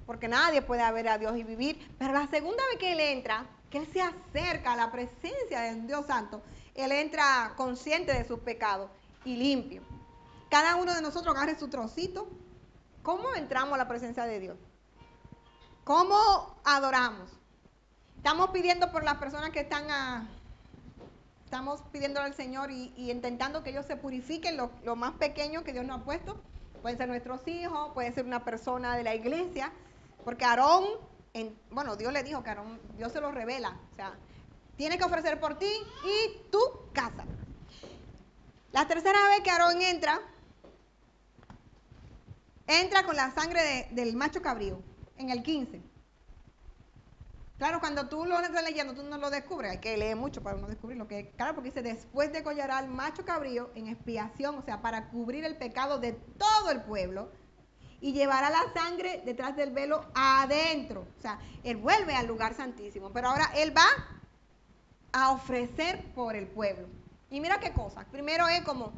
porque nadie puede ver a Dios y vivir. Pero la segunda vez que él entra, que él se acerca a la presencia del Dios Santo, él entra consciente de sus pecados y limpio. Cada uno de nosotros agarre su trocito. ¿Cómo entramos a la presencia de Dios? ¿Cómo adoramos? Estamos pidiendo por las personas que estamos pidiéndole al Señor y intentando que ellos se purifiquen, lo más pequeño que Dios nos ha puesto. Pueden ser nuestros hijos, puede ser una persona de la iglesia, porque Aarón, Dios le dijo que Aarón, Dios se lo revela, o sea, tiene que ofrecer por ti y tu casa. La tercera vez que Aarón entra con la sangre del macho cabrío, en el 15. Claro, cuando tú lo estás leyendo, tú no lo descubres, hay que leer mucho para uno descubrir lo que. Claro, porque dice, después degollará al macho cabrío en expiación, o sea, para cubrir el pecado de todo el pueblo, y llevará la sangre detrás del velo adentro. O sea, él vuelve al lugar santísimo, pero ahora él va a ofrecer por el pueblo. Y mira qué cosa, primero es como,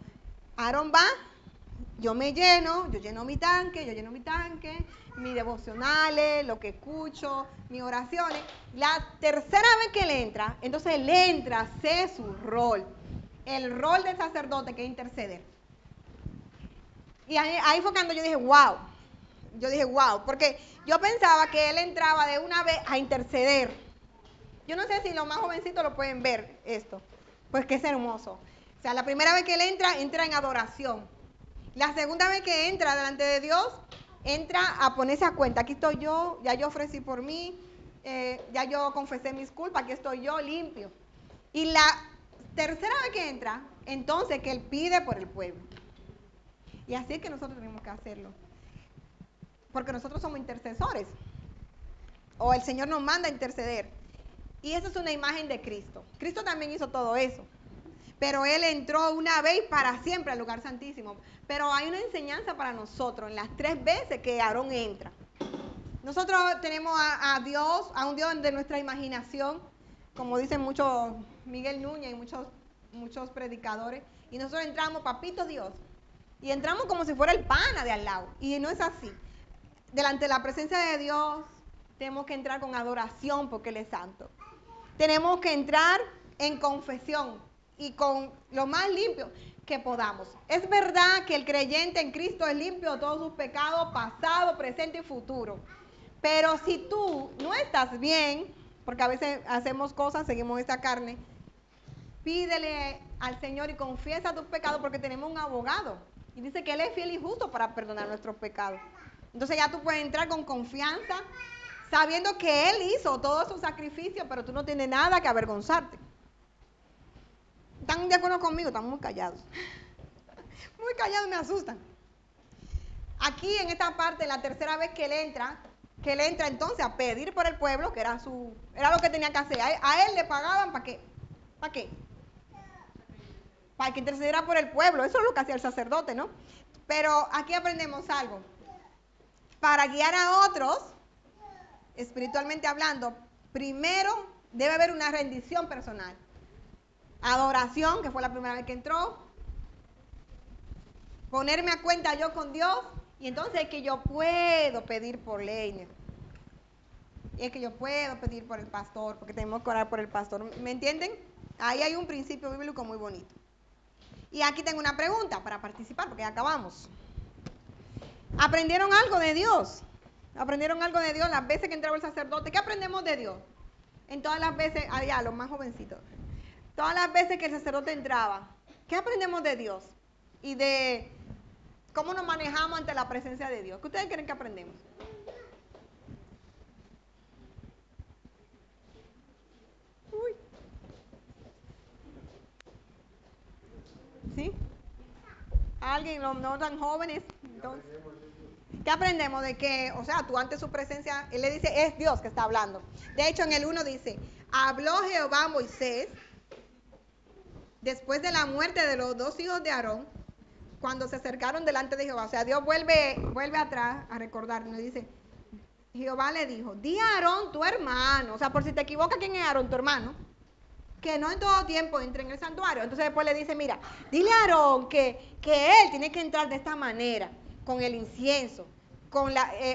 Aarón va, yo lleno mi tanque, mis devocionales, lo que escucho, mis oraciones. La tercera vez que él entra, entonces él entra, hace su rol, el rol del sacerdote, que es interceder. Y ahí fue cuando yo dije, wow, porque yo pensaba que él entraba de una vez a interceder. Yo no sé si los más jovencitos lo pueden ver esto, pues que es hermoso. O sea, la primera vez que él entra en adoración. La segunda vez que entra delante de Dios, entra a ponerse a cuenta. Aquí estoy yo, ya yo ofrecí por mí, ya yo confesé mis culpas, aquí estoy yo limpio. Y la tercera vez que entra, entonces que él pide por el pueblo. Y así es que nosotros tenemos que hacerlo. Porque nosotros somos intercesores. O el Señor nos manda a interceder. Y eso es una imagen de Cristo. Cristo también hizo todo eso. pero él entró una vez y para siempre al lugar santísimo. Pero hay una enseñanza para nosotros en las 3 veces que Aarón entra. Nosotros tenemos a Dios, a un Dios de nuestra imaginación, como dicen muchos, Miguel Núñez y muchos predicadores, y nosotros entramos, papito Dios, y entramos como si fuera el pana de al lado, y no es así. Delante de la presencia de Dios tenemos que entrar con adoración porque Él es santo. Tenemos que entrar en confesión y con lo más limpio que podamos. Es verdad que el creyente en Cristo es limpio de todos sus pecados, pasado, presente y futuro. Pero si tú no estás bien, porque a veces hacemos cosas, seguimos esta carne, pídele al Señor y confiesa tus pecados porque tenemos un abogado. Y dice que Él es fiel y justo para perdonar nuestros pecados. Entonces ya tú puedes entrar con confianza, sabiendo que Él hizo todo su sacrificio, pero tú no tienes nada que avergonzarte. ¿Están de acuerdo conmigo? Están muy callados. Muy callados, me asustan. Aquí en esta parte, la tercera vez que él entra entonces a pedir por el pueblo, que era lo que tenía que hacer. A él le pagaban ¿para qué? ¿Para qué? Para que intercediera por el pueblo. Eso es lo que hacía el sacerdote, ¿no? Pero aquí aprendemos algo. Para guiar a otros, espiritualmente hablando, primero debe haber una rendición personal. Adoración, que fue la primera vez que entró. Ponerme a cuenta yo con Dios. Y entonces es que yo puedo pedir por Leiner. Y es que yo puedo pedir por el pastor, porque tenemos que orar por el pastor. ¿Me entienden? Ahí hay un principio bíblico muy bonito. Y aquí tengo una pregunta para participar, porque ya acabamos. ¿Aprendieron algo de Dios? ¿Aprendieron algo de Dios las veces que entraba el sacerdote? ¿Qué aprendemos de Dios? En todas las veces, allá, los más jovencitos. Todas las veces que el sacerdote entraba, ¿qué aprendemos de Dios? Y de cómo nos manejamos ante la presencia de Dios. ¿Qué ustedes creen que aprendemos? Uy. ¿Sí? ¿Alguien, no tan jóvenes? Entonces, ¿qué aprendemos? De que, o sea, tú ante su presencia, él le dice, es Dios que está hablando. De hecho, en el 1 dice, habló Jehová a Moisés después de la muerte de los 2 hijos de Aarón, cuando se acercaron delante de Jehová. O sea, Dios vuelve atrás a recordarnos y dice, Jehová le dijo, di a Aarón tu hermano. O sea, por si te equivocas, ¿quién es Aarón, tu hermano? Que no en todo tiempo entre en el santuario. Entonces después le dice, mira, dile a Aarón que él tiene que entrar de esta manera, con el incienso,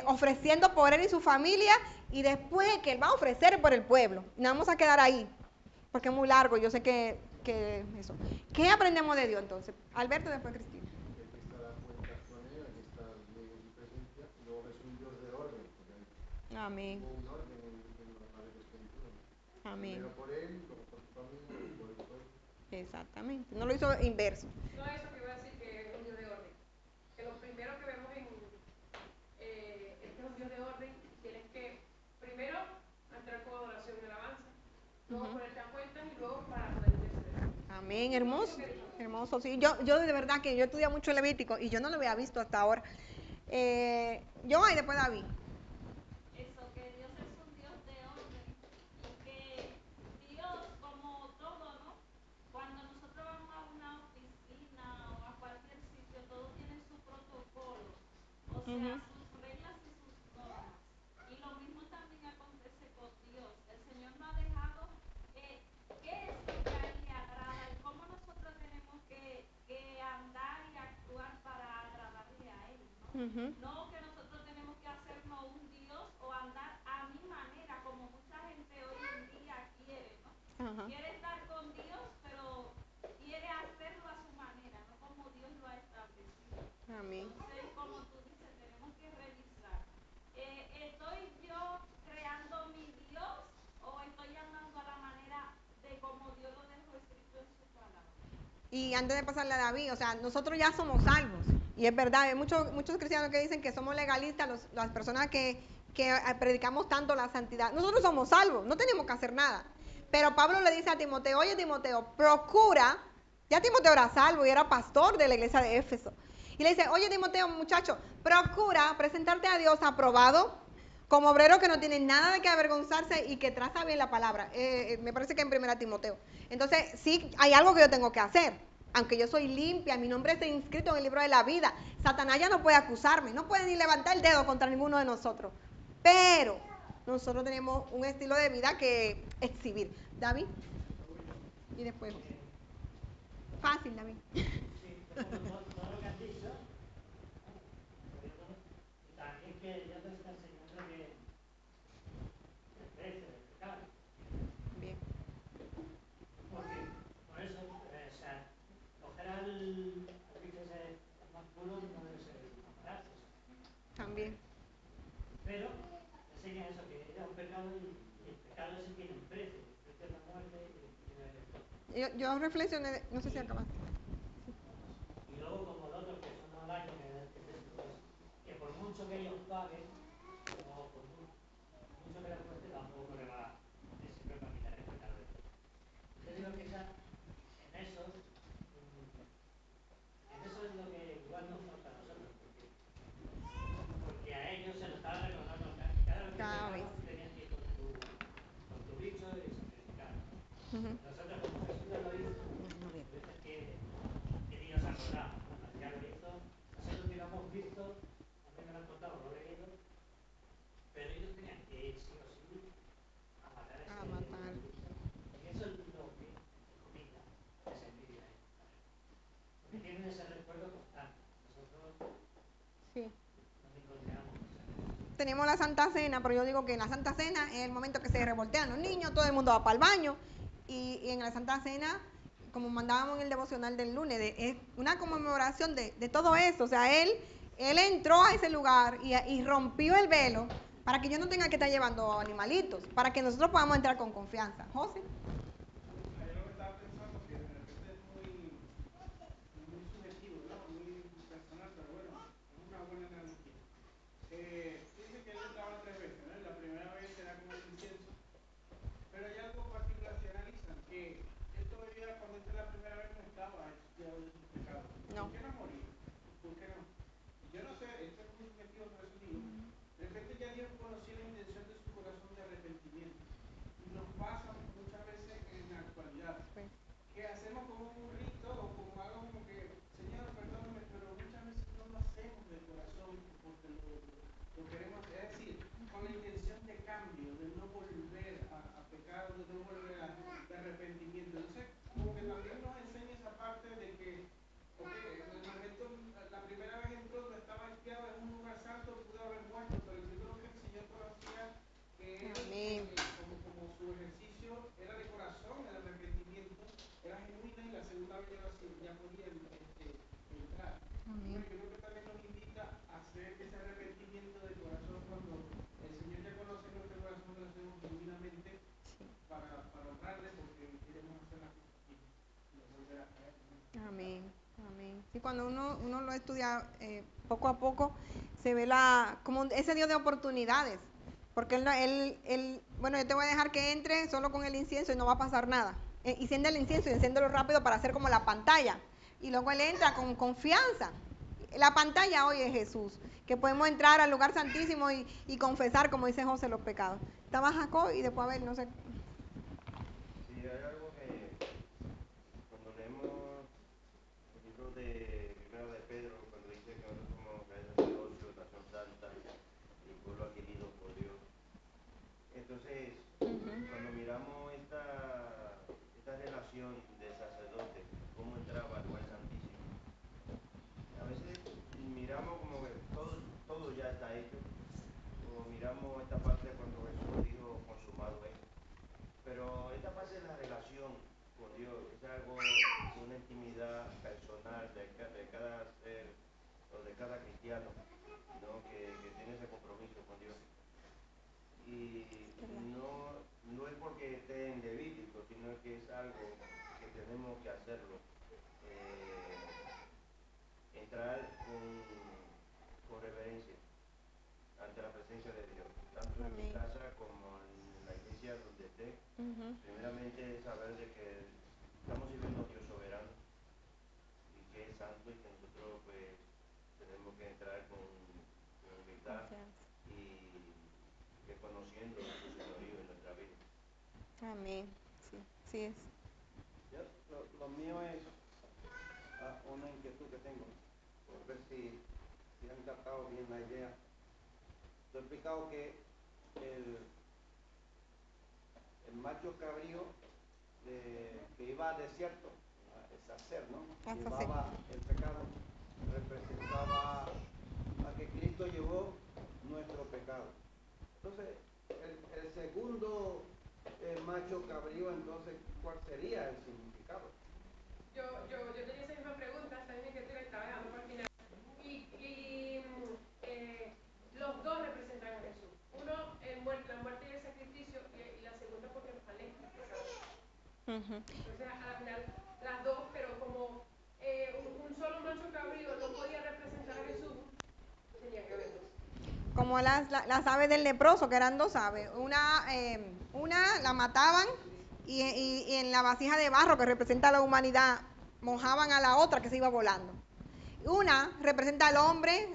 ofreciendo por él y su familia, y después que él va a ofrecer por el pueblo. Nos vamos a quedar ahí, porque es muy largo, yo sé que eso. ¿Qué aprendemos de Dios entonces? Alberto, después Cristina. Amén. Amén. Exactamente. No lo hizo inverso. No, eso que iba a decir que es un Dios de orden. Que lo primero que vemos es que es un Dios de orden. Tienes que primero entrar con adoración y alabanza, luego ponerte a cuentas y luego para poder interceder. Amén, hermoso. Hermoso, sí. Yo de verdad que yo estudié mucho Levítico y yo no lo había visto hasta ahora. Yo y después David. Eso, que Dios es un Dios de orden y que Dios, como todo, ¿no? Cuando nosotros vamos a una oficina o a cualquier sitio, todo tiene su protocolo, o sea, sus reglas y sus normas. Y lo mismo también acontece con Dios. El Señor nos ha dejado qué es lo que a Él le agrada y cómo nosotros tenemos que andar y actuar para agradarle a Él, ¿no? No que nosotros tenemos que hacernos un Dios o andar a mi manera, como mucha gente hoy en día quiere, ¿no? Quiere estar con Dios, pero quiere hacerlo a su manera, no como Dios lo ha establecido. Amén. Entonces, como tú dices, tenemos que revisar. ¿Estoy yo creando mi Dios o estoy andando a la manera de como Dios lo dejó escrito en su palabra? Y antes de pasarle a David, o sea, nosotros ya somos salvos. Y es verdad, hay muchos cristianos que dicen que somos legalistas, las personas que predicamos tanto la santidad. Nosotros somos salvos, no tenemos que hacer nada. Pero Pablo le dice a Timoteo, oye Timoteo, procura, ya Timoteo era salvo y era pastor de la iglesia de Éfeso. Y le dice, oye Timoteo, muchacho, procura presentarte a Dios aprobado como obrero que no tiene nada de que avergonzarse y que traza bien la palabra. Me parece que en 1 Timoteo. Entonces, sí, hay algo que yo tengo que hacer. Aunque yo soy limpia, mi nombre está inscrito en el libro de la vida. Satanás ya no puede acusarme, no puede ni levantar el dedo contra ninguno de nosotros. Pero nosotros tenemos un estilo de vida que exhibir. David. Y después. Fácil, David. Sí, todo lo que has dicho, y también que ya te está enseñando que el precio del pecado. Bien. Porque, por eso, o sea, coger al bicho ese más puro no debe ser compararse. También. Pero enseña eso, que es un pecado y el pecado ese tiene un precio. El precio es la muerte Yo reflexioné, no sé si acabaste. y luego como los otros que son los daños que que por mucho que ellos paguen, o por mucho que les cueste, tampoco le va a servir para quitar el pecado de Dios. Yo digo que en eso es lo que igual nos falta a nosotros, porque a ellos se lo estaba recordando, cada vez que pecabas tú tenías que ir con tu bicho y sacrificar. Nosotros como Jesús ya lo hizo, por eso es que ni nos acordamos, ¿no? Ya lo hizo, nosotros ni lo hemos visto, a mí me lo han contado, lo he leído, pero ellos tenían que ir sí o sí a matar a ese bicho. Y eso es lo que, entre comillas, les envidia a ellos. Porque tienen ese recuerdo constante. Nosotros Sí. nos encontramos cosas. Tenemos la Santa Cena, pero yo digo que en la Santa Cena es el momento que se revoltean los niños, todo el mundo va para el baño. Y en la Santa Cena, como mandábamos en el devocional del lunes, es una conmemoración de todo eso. O sea, él entró a ese lugar y rompió el velo para que yo no tenga que estar llevando animalitos, para que nosotros podamos entrar con confianza. José. Hay algo que estaba pensando que de repente es muy subjetivo, ¿no? Muy personal, pero bueno, es una buena analogía. Dice que él entraba 3 veces, ¿no? La primera vez era con el incienso, pero hay algo particular que analizan, que él todavía cuando entró la primera vez no estaba expiado de sus pecados. No. ¿Por qué no morir? ¿Por qué no? Yo no sé, esto es muy subjetivo, por eso digo, de repente ya Dios conocía la intención de su corazón de arrepentimiento. Y nos pasa muchas veces en la actualidad, que hacemos como un rito o como algo como que, Señor, perdóname, pero muchas veces no lo hacemos de corazón porque lo queremos hacer. Es decir, con la intención de cambio, de no volver a pecar, de no volver de arrepentimiento. Entonces, como que también nos enseña esa parte de que, ok, en el momento, la primera vez entró, no estaba expiado en un lugar santo, pudo haber muerto, pero yo creo que el Señor conocía que él, como su ejercicio era de corazón, el arrepentimiento era genuino y la segunda vez ya podía entrar. Bueno, yo creo que también nos invita a hacer ese arrepentimiento de corazón cuando el Señor ya conoce nuestro corazón, lo hacemos genuinamente para honrarle porque queremos hacer las cosas bien y no volver a caer. Amén, amén. Sí, cuando uno lo estudia poco a poco, se ve como ese Dios de oportunidades. Porque bueno, yo te voy a dejar que entre solo con el incienso y no va a pasar nada. Y enciende el incienso y enciéndelo rápido para hacer como la pantalla. Y luego él entra con confianza. La pantalla hoy es Jesús, que podemos entrar al lugar santísimo y confesar, como dice José, los pecados. Estaba Jacob y después a ver, no sé. Sí, hay algo que cuando leemos el libro de Primera de Pedro, cuando dice que nosotros somos reyes de sacerdocio, nación santa y pueblo adquirido por Dios. Entonces, cuando miramos esta relación de sacerdote, cómo entraba al lugar santísimo, a veces miramos como que todo ya está hecho, o miramos esta parte cuando Jesús dijo consumado es. Pero esta parte de la relación con Dios es algo, una intimidad personal de cada ser o de cada cristiano, ¿no? que tiene ese compromiso con Dios. Y no es porque esté en Levítico, sino que es algo que tenemos que hacerlo. Entrar con reverencia ante la presencia de Dios, tanto en mi casa como en la iglesia donde esté. Primeramente saber de que estamos sirviendo a un Dios soberano y que es santo y que nosotros pues tenemos que entrar con humildad y Amén. Sí, sí es. Lo mío es una inquietud que tengo, por ver si han captado bien la idea. Te he explicado que el macho cabrío que iba al desierto, a deshacer, ¿no? Llevaba el pecado, representaba a que Cristo llevó nuestro pecado. Entonces, el segundo macho cabrío, entonces, ¿cuál sería el significado? Yo tenía esa misma pregunta, esa misma inquietud que estaba dejando para el final. Los dos representan a Jesús. Uno, la muerte y el sacrificio, y la segunda porque palestra el pecado. Entonces, al final, las dos, pero como un solo macho cabrío no podía representar a Jesús, tenía que haber dos. Como las aves del leproso, que eran dos aves. Una la mataban y en la vasija de barro que representa a la humanidad, mojaban a la otra que se iba volando. Una representa al hombre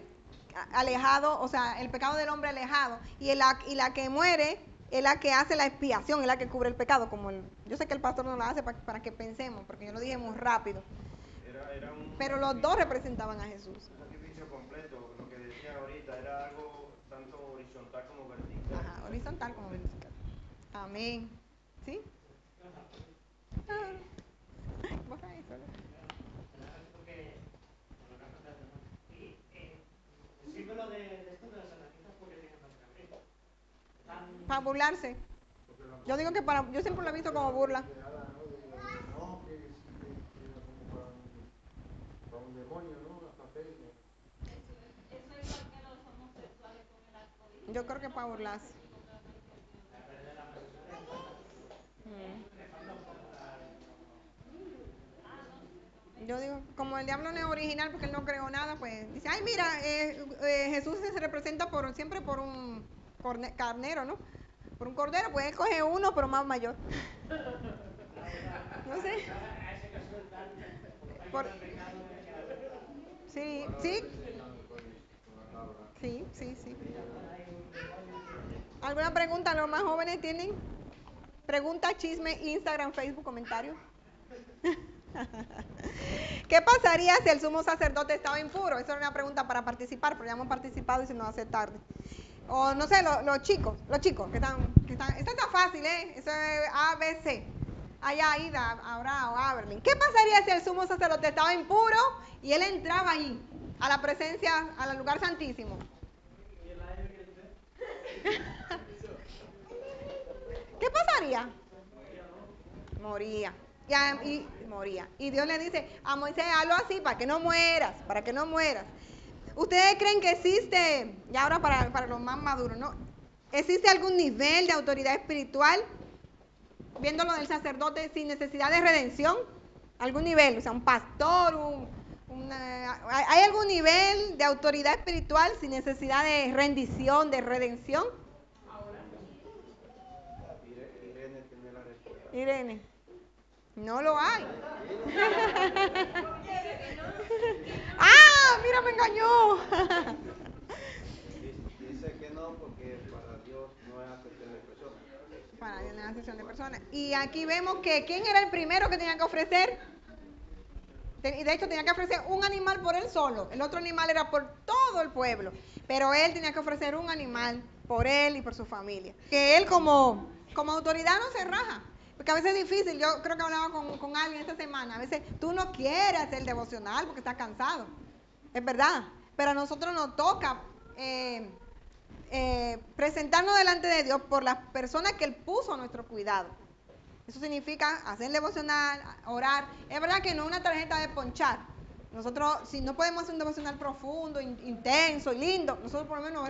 alejado, o sea, el pecado del hombre alejado, y la que muere es la que hace la expiación, es la que cubre el pecado. Yo sé que el pastor no lo hace para que pensemos, porque yo lo dije muy rápido. Pero los dos representaban a Jesús. Un sacrificio completo, lo que decían ahorita, era algo tanto horizontal como vertical. Ajá, horizontal como vertical. Amén. ¿Sí? ¿Vos sabés eso, no? Porque, el símbolo de esto de las anarquistas, ¿por qué tienen nombre cabrío? Para burlarse. Yo digo que yo siempre lo he visto como burla. No, que era como para un demonio, ¿no? Hasta feria. Eso es igual que los homosexuales con el arcoíris. Yo creo que para burlarse. Yo digo, como el diablo no es original porque él no creó nada, pues dice, ay mira, Jesús se representa siempre por un carnero, ¿no? Por un cordero, pues él coge uno, pero más mayor. No sé. Sí, sí. Sí. ¿Alguna pregunta? ¿Los más jóvenes tienen? Pregunta, chisme, Instagram, Facebook, comentarios. ¿Qué pasaría si el sumo sacerdote estaba impuro? Esa era una pregunta para participar, pero ya hemos participado y se nos hace tarde. O no sé, los chicos que están, esta está fácil, eso es ABC. Allá, Aida, Abraham o Aberlin. ¿Qué pasaría si el sumo sacerdote estaba impuro y él entraba ahí, a la presencia, al lugar santísimo? ¿Qué pasaría? Moría. Y moría. Y Dios le dice a Moisés, hazlo así para que no mueras, ¿Ustedes creen que existe, y ahora para los más maduros, ¿no? ¿Existe algún nivel de autoridad espiritual, viéndolo del sacerdote, sin necesidad de redención? ¿Algún nivel? O sea, un pastor, ¿hay algún nivel de autoridad espiritual sin necesidad de rendición, de redención? Irene tiene la respuesta. Irene. No lo hay. ¡Ah! Mira, me engañó. Dice que no porque para Dios no es acepción de personas. Para Dios no es acepción de personas. Y aquí vemos que ¿quién era el primero que tenía que ofrecer? Y de hecho tenía que ofrecer un animal por él solo. El otro animal era por todo el pueblo. Pero él tenía que ofrecer un animal por él y por su familia. Que él como autoridad no se raja. Porque a veces es difícil. Yo creo que hablaba con alguien esta semana. A veces tú no quieres hacer el devocional porque estás cansado. Es verdad. Pero a nosotros nos toca presentarnos delante de Dios por las personas que Él puso a nuestro cuidado. Eso significa hacer devocional, orar. Es verdad que no es una tarjeta de ponchar. Nosotros, si no podemos hacer un devocional profundo, intenso y lindo, nosotros por lo menos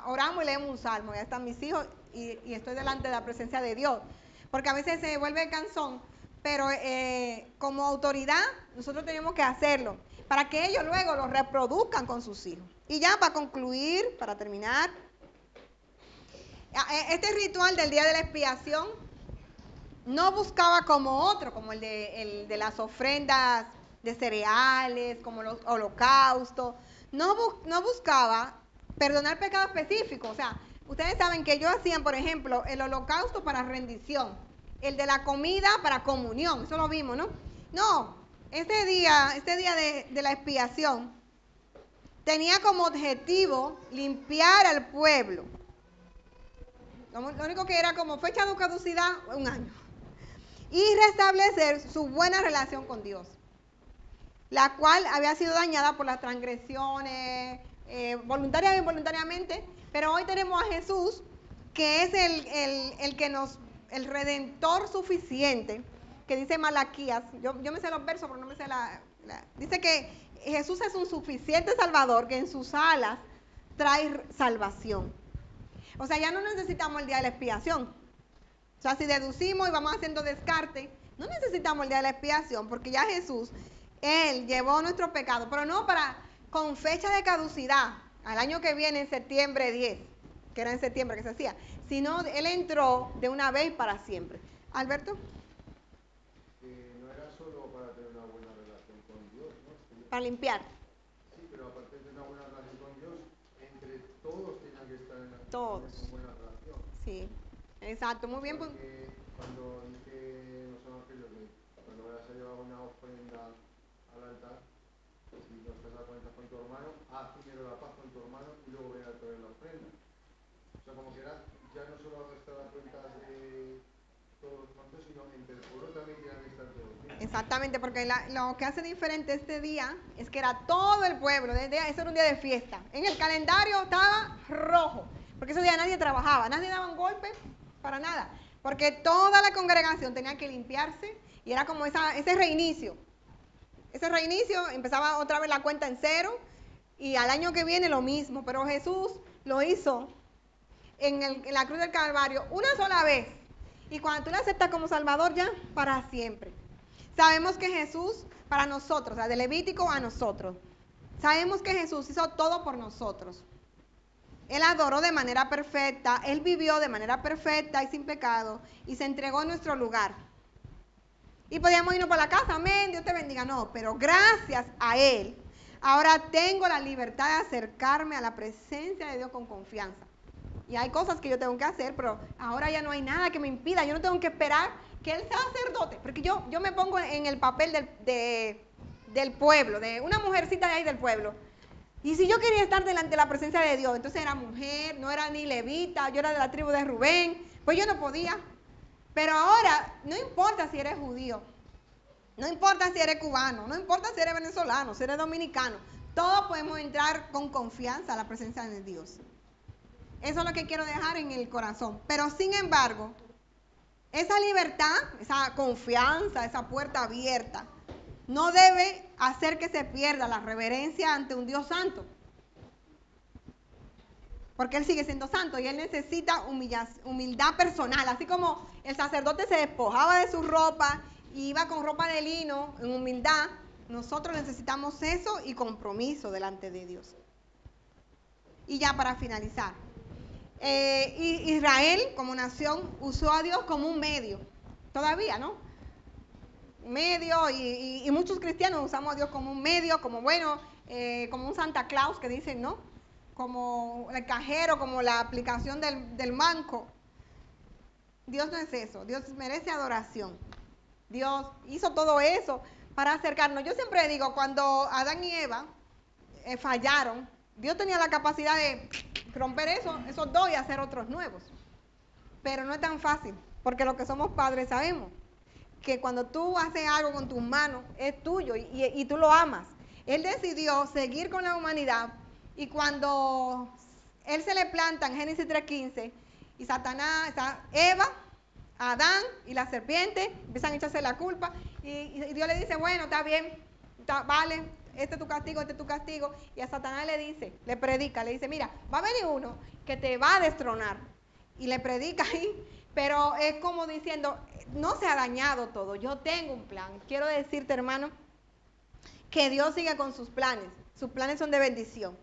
oramos y leemos un salmo. Ya están mis hijos y estoy delante de la presencia de Dios. Porque a veces se vuelve cansón, pero como autoridad nosotros tenemos que hacerlo para que ellos luego lo reproduzcan con sus hijos. Y ya para concluir, para terminar, este ritual del día de la expiación no buscaba como otro, como el de las ofrendas de cereales, como los holocaustos. No buscaba perdonar pecados específicos. O sea, ustedes saben que ellos hacían, por ejemplo, el holocausto para rendición. el de la comida para comunión, eso lo vimos, ¿no? No, este día de la expiación tenía como objetivo limpiar al pueblo. Lo único que era como fecha de caducidad, 1 año. Y restablecer su buena relación con Dios, la cual había sido dañada por las transgresiones, voluntariamente e involuntariamente. Pero hoy tenemos a Jesús, que es el redentor suficiente, que dice Malaquías. Yo me sé los versos, pero no me sé dice que Jesús es un suficiente salvador que en sus alas trae salvación. O sea, ya no necesitamos el día de la expiación. O sea, si deducimos y vamos haciendo descarte, no necesitamos el día de la expiación, porque ya Jesús, Él llevó nuestro pecado, pero no con fecha de caducidad, al año que viene, en septiembre 10, que era en septiembre que se hacía, sino Él entró de una vez para siempre. Alberto. No era solo para tener una buena relación con Dios, ¿no? Para limpiar. Sí, pero aparte de tener una buena relación con Dios, entre todos tenían que estar en buena relación. Sí, exacto, muy bien. Porque cuando dice en los evangelios que cuando vayas a llevar una ofrenda al altar, si no estás a cuentas con tu hermano, haz primero la paz con tu hermano y luego ven a traer la ofrenda. O sea, como que era, ya no solo estar a cuentas de todos los cuantos, sino entre el pueblo también tenían que estar todos bien. Exactamente, porque lo que hace diferente este día es que era todo el pueblo, ese era un día de fiesta. En el calendario estaba rojo, porque ese día nadie trabajaba, nadie daba un golpe, para nada, porque toda la congregación tenía que limpiarse y era como ese reinicio. Ese reinicio empezaba otra vez la cuenta en cero y al año que viene lo mismo, pero Jesús lo hizo en la cruz del Calvario una sola vez. Y cuando tú le aceptas como Salvador, ya para siempre. Sabemos que Jesús, para nosotros, o sea, de Levítico a nosotros, sabemos que Jesús hizo todo por nosotros. Él adoró de manera perfecta, Él vivió de manera perfecta y sin pecado, y se entregó en nuestro lugar. Y podíamos irnos para la casa, amén, Dios te bendiga. No, pero gracias a Él, ahora tengo la libertad de acercarme a la presencia de Dios con confianza. Y hay cosas que yo tengo que hacer, pero ahora ya no hay nada que me impida. Yo no tengo que esperar que Él sea sacerdote, porque yo me pongo en el papel del pueblo, de una mujercita de ahí del pueblo. Y si yo quería estar delante de la presencia de Dios, entonces era mujer, no era ni levita, yo era de la tribu de Rubén, pues yo no podía. Pero ahora, no importa si eres judío, no importa si eres cubano, no importa si eres venezolano, si eres dominicano, todos podemos entrar con confianza a la presencia de Dios. Eso es lo que quiero dejar en el corazón. Pero sin embargo, esa libertad, esa confianza, esa puerta abierta, no debe hacer que se pierda la reverencia ante un Dios santo. Porque Él sigue siendo santo y Él necesita humildad personal. Así como el sacerdote se despojaba de su ropa y iba con ropa de lino en humildad, nosotros necesitamos eso y compromiso delante de Dios. Y ya para finalizar. Israel como nación usó a Dios como un medio, todavía, ¿no? Medio y muchos cristianos usamos a Dios como un medio, como como un Santa Claus que dicen, ¿no? Como el cajero, como la aplicación del banco. Dios no es eso, Dios merece adoración. Dios hizo todo eso para acercarnos. Yo siempre digo, cuando Adán y Eva fallaron, Dios tenía la capacidad de romper esos dos y hacer otros nuevos. Pero no es tan fácil, porque los que somos padres sabemos que cuando tú haces algo con tus manos, es tuyo y tú lo amas. Él decidió seguir con la humanidad y cuando Él se le planta en Génesis 3:15 y Satanás, Eva, Adán y la serpiente empiezan a echarse la culpa y Dios le dice, bueno, está bien, vale, este es tu castigo, este es tu castigo. Y a Satanás le dice, le predica, le dice, mira, va a venir uno que te va a destronar. Y le predica ahí, pero es como diciendo, no se ha dañado todo, yo tengo un plan. Quiero decirte, hermano, que Dios sigue con sus planes son de bendición.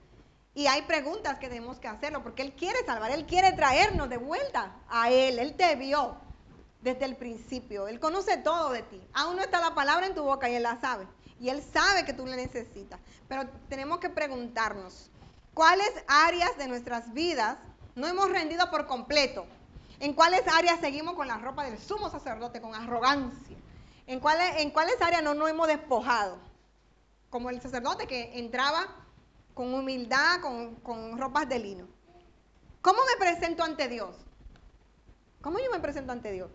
Y hay preguntas que tenemos que hacerlo, porque Él quiere salvar, Él quiere traernos de vuelta a Él te vio desde el principio, Él conoce todo de ti. Aún no está la palabra en tu boca y Él la sabe. Y Él sabe que tú le necesitas. Pero tenemos que preguntarnos, ¿cuáles áreas de nuestras vidas no hemos rendido por completo? ¿En cuáles áreas seguimos con la ropa del sumo sacerdote, con arrogancia? ¿En cuáles áreas no nos hemos despojado? Como el sacerdote que entraba con humildad, con ropas de lino. ¿Cómo me presento ante Dios? ¿Cómo yo me presento ante Dios?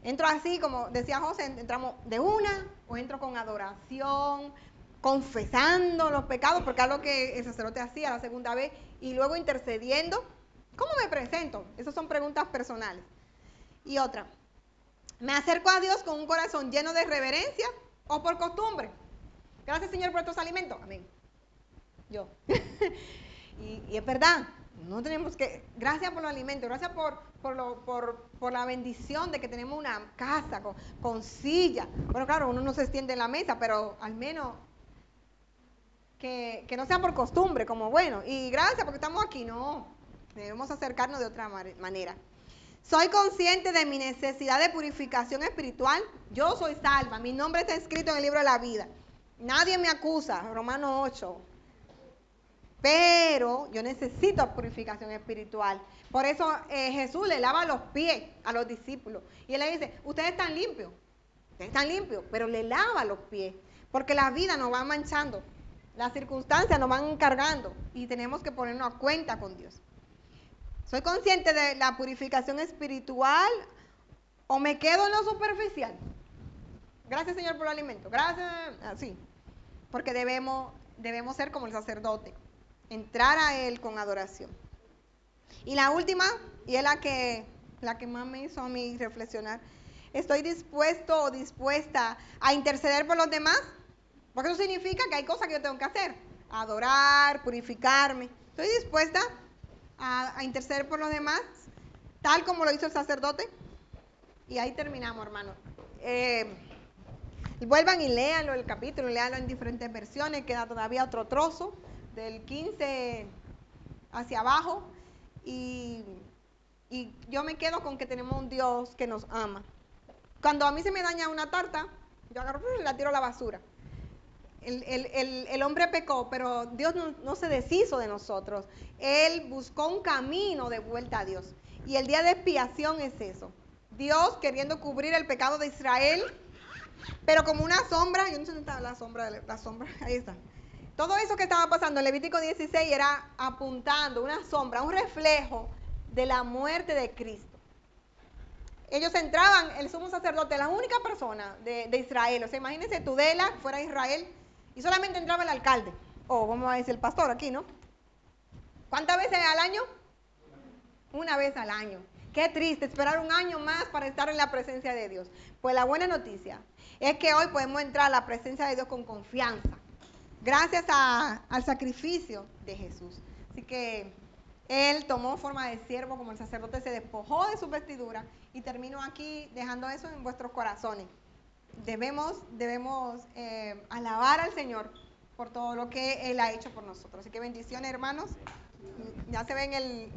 Entro así, como decía José, entramos de una, o entro con adoración, confesando los pecados, porque es lo que el sacerdote hacía la segunda vez, y luego intercediendo. ¿Cómo me presento? Esas son preguntas personales. Y otra, ¿me acerco a Dios con un corazón lleno de reverencia o por costumbre? Gracias, Señor, por estos alimentos. Amén. Yo. y es verdad, no tenemos que, gracias por los alimentos, gracias por la bendición de que tenemos una casa con silla. Bueno, claro, uno no se extiende en la mesa, pero al menos que no sea por costumbre, como bueno, y gracias porque estamos aquí, no, debemos acercarnos de otra manera. Soy consciente de mi necesidad de purificación espiritual. Yo soy salva, mi nombre está escrito en el libro de la vida. Nadie me acusa, Romanos 8. Pero yo necesito purificación espiritual. Por eso Jesús le lava los pies a los discípulos. Y él le dice, ustedes están limpios, pero le lava los pies. Porque la vida nos va manchando, las circunstancias nos van cargando y tenemos que ponernos a cuenta con Dios. ¿Soy consciente de la purificación espiritual o me quedo en lo superficial? Gracias, Señor, por el alimento. Gracias. Así. Porque debemos ser como el sacerdote. Entrar a Él con adoración. Y la última, y es la que más me hizo a mí reflexionar. ¿Estoy dispuesto o dispuesta a interceder por los demás? Porque eso significa que hay cosas que yo tengo que hacer. Adorar, purificarme. ¿Estoy dispuesta a interceder por los demás? Tal como lo hizo el sacerdote. Y ahí terminamos, hermano. Vuelvan y léanlo el capítulo, léanlo en diferentes versiones. Queda todavía otro trozo del 15 hacia abajo. Y yo me quedo con que tenemos un Dios que nos ama. Cuando a mí se me daña una tarta, yo agarro y la tiro a la basura. El hombre pecó, pero Dios no se deshizo de nosotros. Él buscó un camino de vuelta a Dios. Y el día de expiación es eso. Dios queriendo cubrir el pecado de Israel, pero como una sombra. Yo no sé dónde está la sombra, ahí está. Todo eso que estaba pasando en Levítico 16 era apuntando una sombra, un reflejo de la muerte de Cristo. Ellos entraban, el sumo sacerdote, la única persona de Israel. O sea, imagínense Tudela, fuera de Israel, y solamente entraba el alcalde, o vamos a decir el pastor aquí, ¿no? ¿Cuántas veces al año? Una vez al año. Qué triste, esperar un año más para estar en la presencia de Dios. Pues la buena noticia es que hoy podemos entrar a la presencia de Dios con confianza, gracias al sacrificio de Jesús. Así que Él tomó forma de siervo, como el sacerdote se despojó de su vestidura, y termino aquí dejando eso en vuestros corazones. Debemos alabar al Señor por todo lo que Él ha hecho por nosotros. Así que bendiciones, hermanos. Ya se ven el miércoles.